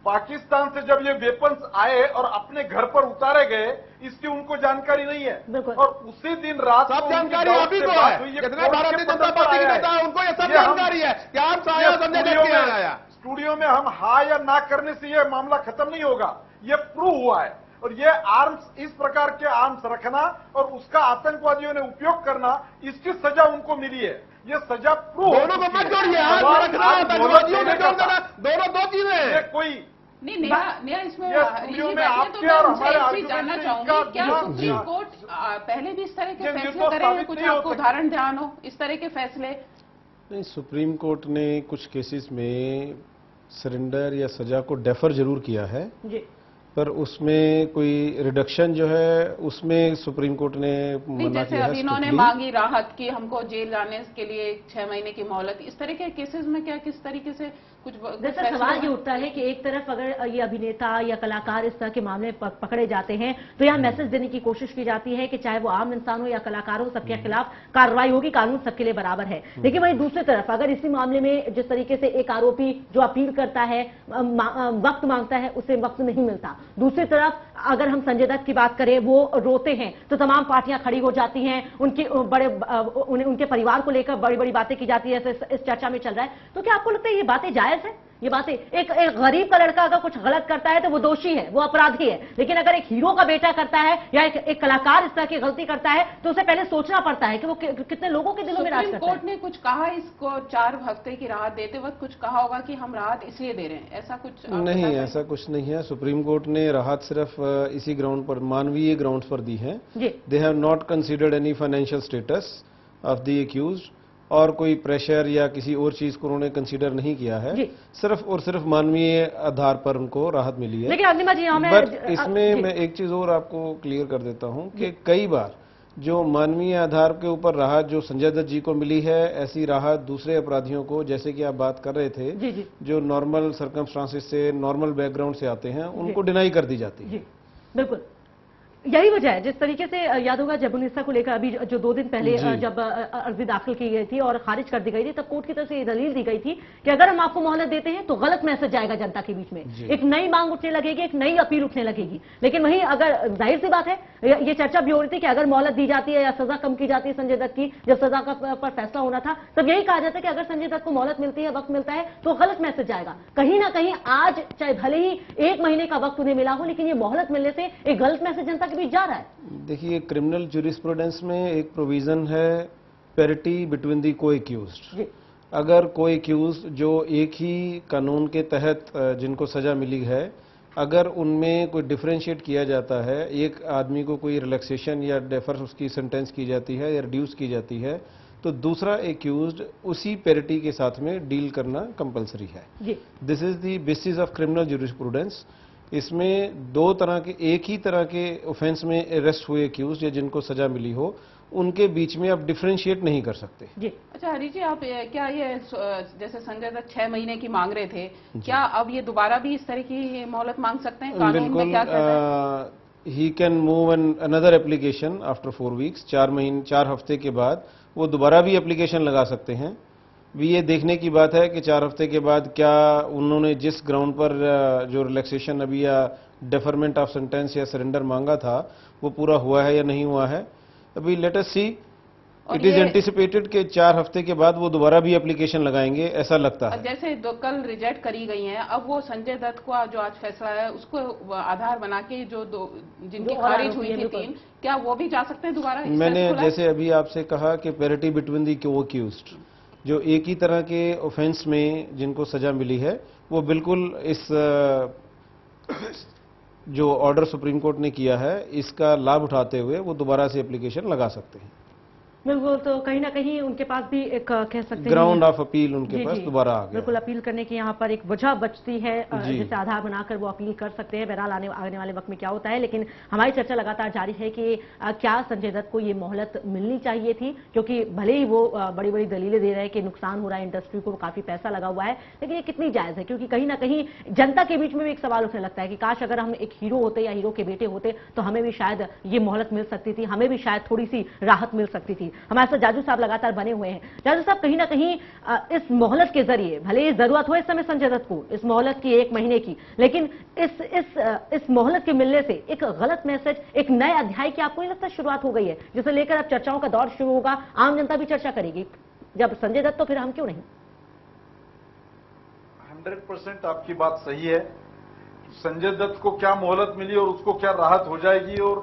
पाकिस्तान से जब ये वेपन्स आए और अपने घर पर उतारे गए, इसकी उनको जानकारी नहीं है, और उसी दिन रात सब जानकारी अभी को है। कितने भारतीय जनता पार्टी के नेता है उनको ये सब जानकारी है कि आप साया संजय दत्त के यहाँ आया। स्टूडियो में हम हाँ या ना करने से ये मामला खत्म नहीं होगा, ये प्रूव हुआ है। और ये आर्म्स, इस प्रकार के आर्म्स रखना और उसका आतंकवादियों ने उपयोग करना, इसकी सजा उनको मिली है। ये सजा प्रूव, दोनों को मत जोड़िए, आतंकवादियों को जोड़ देना, दोनों दो चीजें हैं। कोई नहीं, नेहा इसमें आपके और हमारे जानना चाहूंगी, क्या सुप्रीम कोर्ट पहले भी इस तरह के फैसले करे हैं? कुछ आपको उदाहरण ध्यान हो इस तरह के फैसले? नहीं, सुप्रीम कोर्ट ने कुछ केसेस में सरेंडर या सजा को डेफर जरूर किया है जी, पर उसमें कोई रिडक्शन जो है उसमें सुप्रीम कोर्ट ने मना किया है। इन्होंने मांगी राहत की, हमको जेल जाने के लिए 6 महीने की मोहलत, इस तरह के केसेस में क्या किस तरीके से कुछ सवाल ये उठता है कि एक तरफ अगर ये अभिनेता या कलाकार इस तरह के मामले पकड़े जाते हैं तो यहाँ मैसेज देने की कोशिश की जाती है कि चाहे वो आम इंसान हो या कलाकार हो, सबके खिलाफ कार्रवाई होगी, कानून सबके लिए बराबर है। लेकिन वहीं दूसरी तरफ अगर इसी मामले में जिस तरीके से एक आरोपी जो अपील करता है, वक्त मांगता है, उसे वक्त नहीं मिलता, दूसरी तरफ अगर हम संजय दत्त की बात करें, वो रोते हैं तो तमाम पार्टियां खड़ी हो जाती हैं, उनके परिवार को लेकर बड़ी बड़ी बातें की जाती है, इस चर्चा में चल रहा है। तो क्या आपको लगता है ये बातें जायज जायज है ये बातें? एक गरीब का लड़का अगर कुछ गलत करता है तो वो दोषी है, वो अपराधी है, लेकिन अगर एक हीरो का बेटा करता है या एक कलाकार इस तरह की गलती करता है तो उसे पहले सोचना पड़ता है कि वो कितने लोगों के दिलों में राज करता है। सुप्रीम कोर्ट ने कुछ कहा इसको 4 हफ्ते की राहत देते वक्त, कुछ कहा होगा कि हम राहत इसलिए दे रहे हैं, ऐसा कुछ नहीं, ऐसा कुछ नहीं है। सुप्रीम कोर्ट ने राहत सिर्फ इसी ग्राउंड पर, मानवीय ग्राउंड्स पर दी है। They have not considered any financial status of the accused, और कोई प्रेशर या किसी और चीज को उन्होंने कंसीडर नहीं किया है। सिर्फ और सिर्फ मानवीय आधार पर उनको राहत मिली है। लेकिन अग्निमा जी बट इसमें मैं एक चीज और आपको क्लियर कर देता हूं कि कई बार जो मानवीय आधार के ऊपर राहत जो संजय दत्त जी को मिली है, ऐसी राहत दूसरे अपराधियों को, जैसे कि आप बात कर रहे थे, जो नॉर्मल सर्कमस्टांसेस से, नॉर्मल बैकग्राउंड से आते हैं, उनको डिनाई कर दी जाती है। बिल्कुल यही वजह है। जिस तरीके से याद होगा जब उन्नीसा को लेकर अभी जो 2 दिन पहले जब अर्जी दाखिल की गई थी और खारिज कर दी गई थी, तब कोर्ट की तरफ से ये दलील दी गई थी कि अगर हम आपको मोहलत देते हैं तो गलत मैसेज जाएगा जनता के बीच में, एक नई मांग उठने लगेगी, एक नई अपील उठने लगेगी। लेकिन वहीं अगर जाहिर सी बात है, ये चर्चा भी हो रही थी कि अगर मोहलत दी जाती है या सजा कम की जाती है संजय दत्त की, जब सजा पर फैसला होना था तब यही कहा जाता है कि अगर संजय दत्त को मोहलत मिलती है, वक्त मिलता है, तो गलत मैसेज जाएगा। कहीं ना कहीं आज चाहे भले ही 1 महीने का वक्त उन्हें मिला हो, लेकिन ये मोहलत मिलने से एक गलत मैसेज जनता के बीच जा रहा है। देखिए, क्रिमिनल ज्यूरिस्प्रूडेंस में एक प्रोविजन है पैरिटी बिटवीन दी को एक्यूज्ड। अगर को एक्यूज्ड जो एक ही कानून के तहत जिनको सजा मिली है, अगर उनमें कोई डिफरेंशिएट किया जाता है, एक आदमी को कोई रिलैक्सेशन या डेफर उसकी सेंटेंस की जाती है या रिड्यूस की जाती है, तो दूसरा एक्यूज्ड उसी पैरिटी के साथ में डील करना कंपलसरी है। This is the basis of criminal jurisprudence. इसमें 2 तरह के, एक ही तरह के ऑफेंस में अरेस्ट हुए एक्यूज या जिनको सजा मिली हो, उनके बीच में आप डिफरेंशिएट नहीं कर सकते। अच्छा हरी जी, आप क्या ये जैसे संजय दत्त 6 महीने की मांग रहे थे, क्या अब ये दोबारा भी इस तरह की मोहलत मांग सकते हैं? कानून में क्या कहता है? He can move another application after 4 weeks. 4 हफ्ते के बाद वो दोबारा भी एप्लीकेशन लगा सकते हैं। भी ये देखने की बात है कि 4 हफ्ते के बाद क्या उन्होंने जिस ग्राउंड पर जो रिलैक्सेशन अभी या डेफरमेंट ऑफ सेंटेंस या सरेंडर मांगा था वो पूरा हुआ है या नहीं हुआ है। अभी let us see. It is anticipated कि 4 हफ्ते के बाद वो दोबारा भी एप्लीकेशन लगाएंगे, ऐसा लगता है। जैसे कल रिजेक्ट करी गई हैं, अब वो संजय दत्त का जो आज फैसला है उसको आधार बना के जो जिनकी खारिज हुई थी 3, क्या वो भी जा सकते हैं दोबारा? मैंने जैसे अभी आपसे कहा कि पैरिटी बिटवीन दी को एक्यूज्ड, जो एक ही तरह के ऑफेंस में जिनको सजा मिली है, वो बिल्कुल इस जो ऑर्डर सुप्रीम कोर्ट ने किया है इसका लाभ उठाते हुए वो दोबारा से एप्लीकेशन लगा सकते हैं। बिल्कुल, तो कहीं ना कहीं उनके पास भी एक कह सकते हैं ग्राउंड ऑफ अपील उनके पास दोबारा आ गया। बिल्कुल, अपील करने की यहाँ पर एक वजह बचती है जिसे आधार बनाकर वो अपील कर सकते हैं। बहरहाल आने वाले वक्त में क्या होता है, लेकिन हमारी चर्चा लगातार जारी है कि क्या संजय दत्त को ये मोहलत मिलनी चाहिए थी, क्योंकि भले ही वो बड़ी बड़ी दलीलें दे रहे हैं कि नुकसान हो रहा है इंडस्ट्री को, काफी पैसा लगा हुआ है, लेकिन ये कितनी जायज है? क्योंकि कहीं ना कहीं जनता के बीच में भी एक सवाल उठने लगता है कि काश अगर हम एक हीरो होते या हीरो के बेटे होते तो हमें भी शायद ये मोहलत मिल सकती थी, हमें भी शायद थोड़ी सी राहत मिल सकती थी। हमारे साथ जाजू साहब लगातार बने हुए हैं। जाजू साहब, कहीं ना कहीं इस मोहलत के जरिए, भले ही जरूरत हो इस समय संजय दत्त को इस मोहलत की 1 महीने की, लेकिन इस मोहलत के मिलने से एक गलत मैसेज, एक नए अध्याय की आपको नहीं लगता शुरुआत हो गई है, जिसे लेकर अब चर्चाओं का दौर शुरू होगा, आम जनता भी चर्चा करेगी? जब संजय दत्त तो फिर हम क्यों नहीं? 100% आपकी बात सही है। संजय दत्त को क्या मोहलत मिली और उसको क्या राहत हो जाएगी और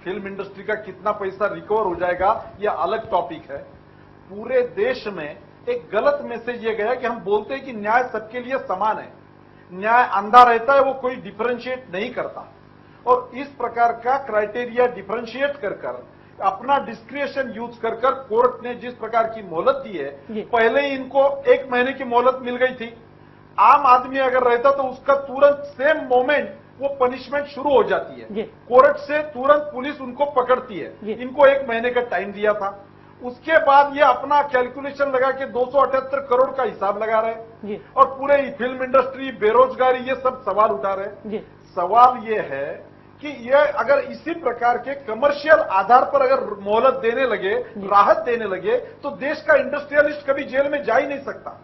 फिल्म इंडस्ट्री का कितना पैसा रिकवर हो जाएगा, यह अलग टॉपिक है। पूरे देश में एक गलत मैसेज ये गया कि हम बोलते हैं कि न्याय सबके लिए समान है, न्याय अंधा रहता है, वो कोई डिफरेंशिएट नहीं करता। और इस प्रकार का क्राइटेरिया डिफरेंशिएट कर अपना डिस्क्रिएशन यूज कर कोर्ट ने जिस प्रकार की मोहलत दी है, पहले ही इनको 1 महीने की मोहलत मिल गई थी। आम आदमी अगर रहता तो उसका तुरंत सेम मोमेंट वो पनिशमेंट शुरू हो जाती है, कोर्ट से तुरंत पुलिस उनको पकड़ती है। इनको 1 महीने का टाइम दिया था। उसके बाद ये अपना कैलकुलेशन लगा के 278 करोड़ का हिसाब लगा रहे और पूरे फिल्म इंडस्ट्री, बेरोजगारी, ये सब सवाल उठा रहे। सवाल ये है कि ये अगर इसी प्रकार के कमर्शियल आधार पर अगर मोहलत देने लगे, राहत देने लगे, तो देश का इंडस्ट्रियलिस्ट कभी जेल में जा ही नहीं सकता,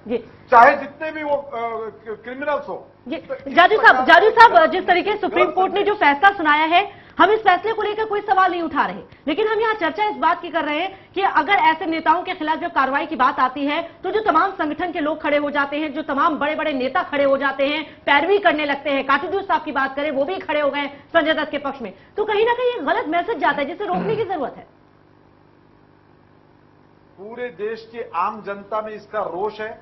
चाहे जितने भी वो क्रिमिनल्स हो। जाजू साहब, जिस तरीके से सुप्रीम कोर्ट ने जो फैसला सुनाया है हम इस फैसले को लेकर कोई सवाल नहीं उठा रहे, लेकिन हम यहाँ चर्चा इस बात की कर रहे हैं कि अगर ऐसे नेताओं के खिलाफ जब कार्रवाई की बात आती है तो जो तमाम संगठन के लोग खड़े हो जाते हैं, जो तमाम बड़े बड़े नेता खड़े हो जाते हैं, पैरवी करने लगते हैं। काटजू साहब की बात करें, वो भी खड़े हो गए संजय दत्त के पक्ष में, तो कहीं ना कहीं एक गलत मैसेज जाता है जिसे रोकने की जरूरत है। पूरे देश की आम जनता में इसका रोष है।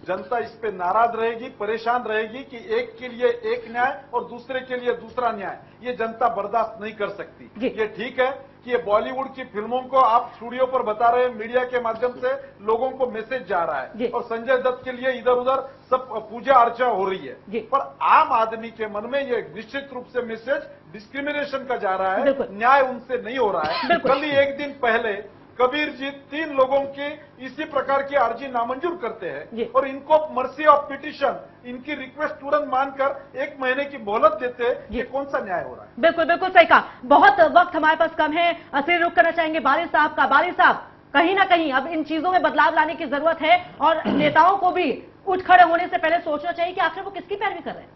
जनता इस पे नाराज रहेगी, परेशान रहेगी कि एक के लिए एक न्याय और दूसरे के लिए दूसरा न्याय, ये जनता बर्दाश्त नहीं कर सकती। ये ठीक है कि ये बॉलीवुड की फिल्मों को आप स्टूडियो पर बता रहे हैं, मीडिया के माध्यम से लोगों को मैसेज जा रहा है और संजय दत्त के लिए इधर उधर सब पूजा अर्चा हो रही है, पर आम आदमी के मन में ये निश्चित रूप से मैसेज डिस्क्रिमिनेशन का जा रहा है, न्याय उनसे नहीं हो रहा है। कल ही एक दिन पहले कबीर जी 3 लोगों की इसी प्रकार की अर्जी नामंजूर करते हैं और इनको मर्सी ऑफ पिटीशन, इनकी रिक्वेस्ट तुरंत मानकर 1 महीने की मोहलत देते हैं। ये कौन सा न्याय हो रहा है? बिल्कुल बिल्कुल सही कहा। बहुत वक्त हमारे पास कम है, असली रुख करना चाहेंगे बारी साहब का। बारी साहब, कहीं ना कहीं अब इन चीजों में बदलाव लाने की जरूरत है और नेताओं को भी उठ खड़े होने से पहले सोचना चाहिए कि आखिर वो किसकी पैरवी कर रहे हैं।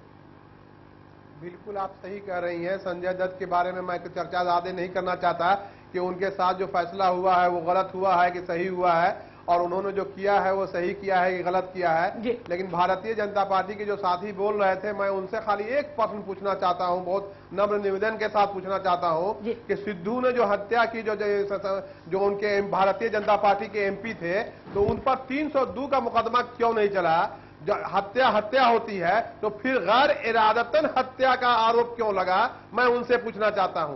बिल्कुल आप सही कह रही हैं। संजय दत्त के बारे में मैं चर्चा ज्यादा नहीं करना चाहता कि उनके साथ जो फैसला हुआ है वो गलत हुआ है कि सही हुआ है, और उन्होंने जो किया है वो सही किया है कि गलत किया है। लेकिन भारतीय जनता पार्टी के जो साथी बोल रहे थे, मैं उनसे खाली एक प्रश्न पूछना चाहता हूं, बहुत नम्र निवेदन के साथ पूछना चाहता हूं कि सिद्धू ने जो हत्या की, जो उनके भारतीय जनता पार्टी के एमपी थे, तो उन पर 302 का मुकदमा क्यों नहीं चला? जब हत्या होती है तो फिर गैर इरादतन हत्या का आरोप क्यों लगा? मैं उनसे पूछना चाहता हूं।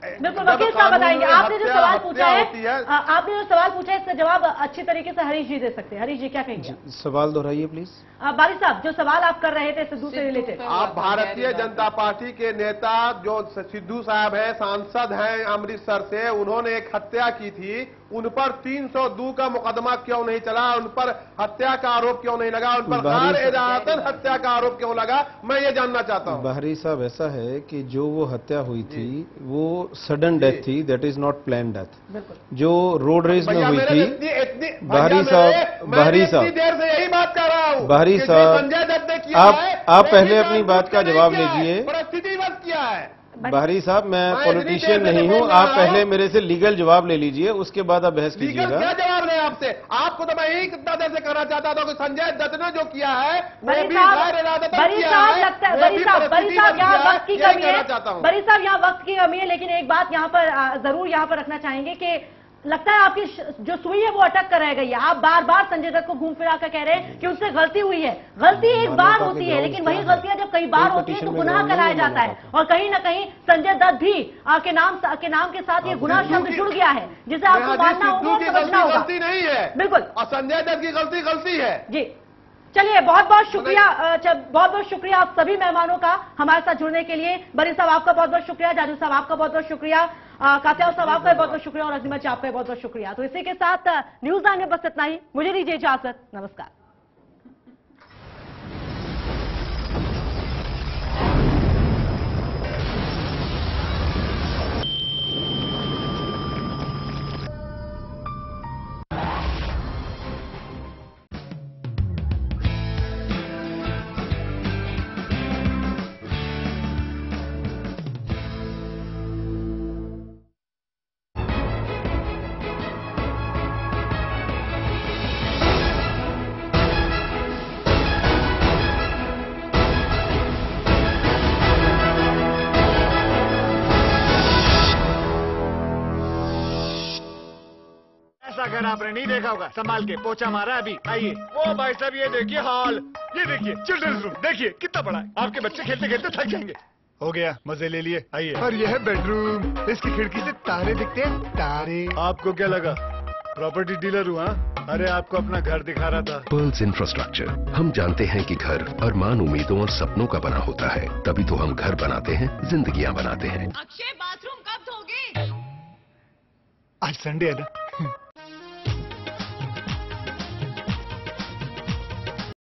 बिल्कुल वकील साहब बताएंगे। आपने जो सवाल पूछा है, आपने जो सवाल पूछा है इसका जवाब अच्छी तरीके से हरीश जी दे सकते हैं। हरीश जी क्या कहेंगे? सवाल दोहराइए प्लीज। बारी साहब, जो सवाल आप कर रहे थे सिद्धू से रिलेटेड। आप भारतीय जनता पार्टी के नेता जो सिद्धू साहब हैं, सांसद हैं अमृतसर से, उन्होंने एक हत्या की थी, उन पर 302 का मुकदमा क्यों नहीं चला? उन पर हत्या का आरोप क्यों नहीं लगा? उन पर गैर इरादतन हत्या का आरोप क्यों लगा? मैं ये जानना चाहता हूँ। बाहरी साहब, ऐसा है कि जो वो हत्या हुई थी वो सडन डेथ थी, that is not plan death. जो रोड रेस में हुई थी, बाहरी साहब देर से यही बात कर रहा हूँ। बाहरी साहब, संजय दत्त ने किया आप पहले अपनी बात का जवाब लीजिए। परिस्थितिवश किया है। बाहरी साहब, मैं पॉलिटिशियन नहीं हूं, आप पहले मेरे से लीगल जवाब ले लीजिए, उसके बाद आप बहस कीजिएगा। क्या जवाब लें आपसे? आपको तो मैं यही कितना देर से कहना चाहता था कि संजय दत्त ने जो किया है वो भी गैर इरादतन किया है। बरी साहब यहाँ वक्त की कमी है, बरी साहब यहाँ वक्त की कमी है, लेकिन एक बात यहाँ पर जरूर यहाँ पर रखना चाहेंगे कि लगता है आपकी जो सुई है वो अटक कर रह गई है। आप बार बार संजय दत्त को घूम फिरा कर कह रहे हैं कि उससे गलती हुई है। गलती एक बार होती है, लेकिन वही गलतियां जब कई बार होती है तो गुनाह कहलाया जाता है, और कहीं ना कहीं संजय दत्त भी के नाम के साथ ये गुनाह शब्द जुड़ गया है, जिसे आपको मानना होगा और समझना होगा। गलती नहीं है बिल्कुल, और संजय दत्त की गलती है जी। चलिए, बहुत बहुत शुक्रिया आप सभी मेहमानों का हमारे साथ जुड़ने के लिए। बरी साहब आपका बहुत बहुत शुक्रिया, जाजू साहब आपका बहुत बहुत शुक्रिया, कात्याल साहब आपका बहुत बहुत शुक्रिया और अजीम जी आपका बहुत बहुत शुक्रिया। तो इसी के साथ न्यूज 9 में बस इतना ही। मुझे दीजिए इजाजत, नमस्कार। अगर आपने नहीं देखा होगा, संभाल के पोछा मारा अभी। आइए, वो भाई साहब ये देखिए हॉल, ये देखिए चिल्ड्रंस रूम, देखिए कितना बड़ा है। आपके बच्चे खेलते खेलते थक जाएंगे। हो गया, मजे ले लिए। आइए। और यह है बेडरूम, इसकी खिड़की से तारे दिखते हैं, तारे। आपको क्या लगा प्रॉपर्टी डीलर हुआ? अरे आपको अपना घर दिखा रहा था। पर्ल्स इंफ्रास्ट्रक्चर, हम जानते हैं कि घर अरमान, उम्मीदों और सपनों का बना होता है, तभी तो हम घर बनाते हैं, जिंदगियां बनाते हैं। अक्षय, बाथरूम कब धोगे? आज संडे है ना,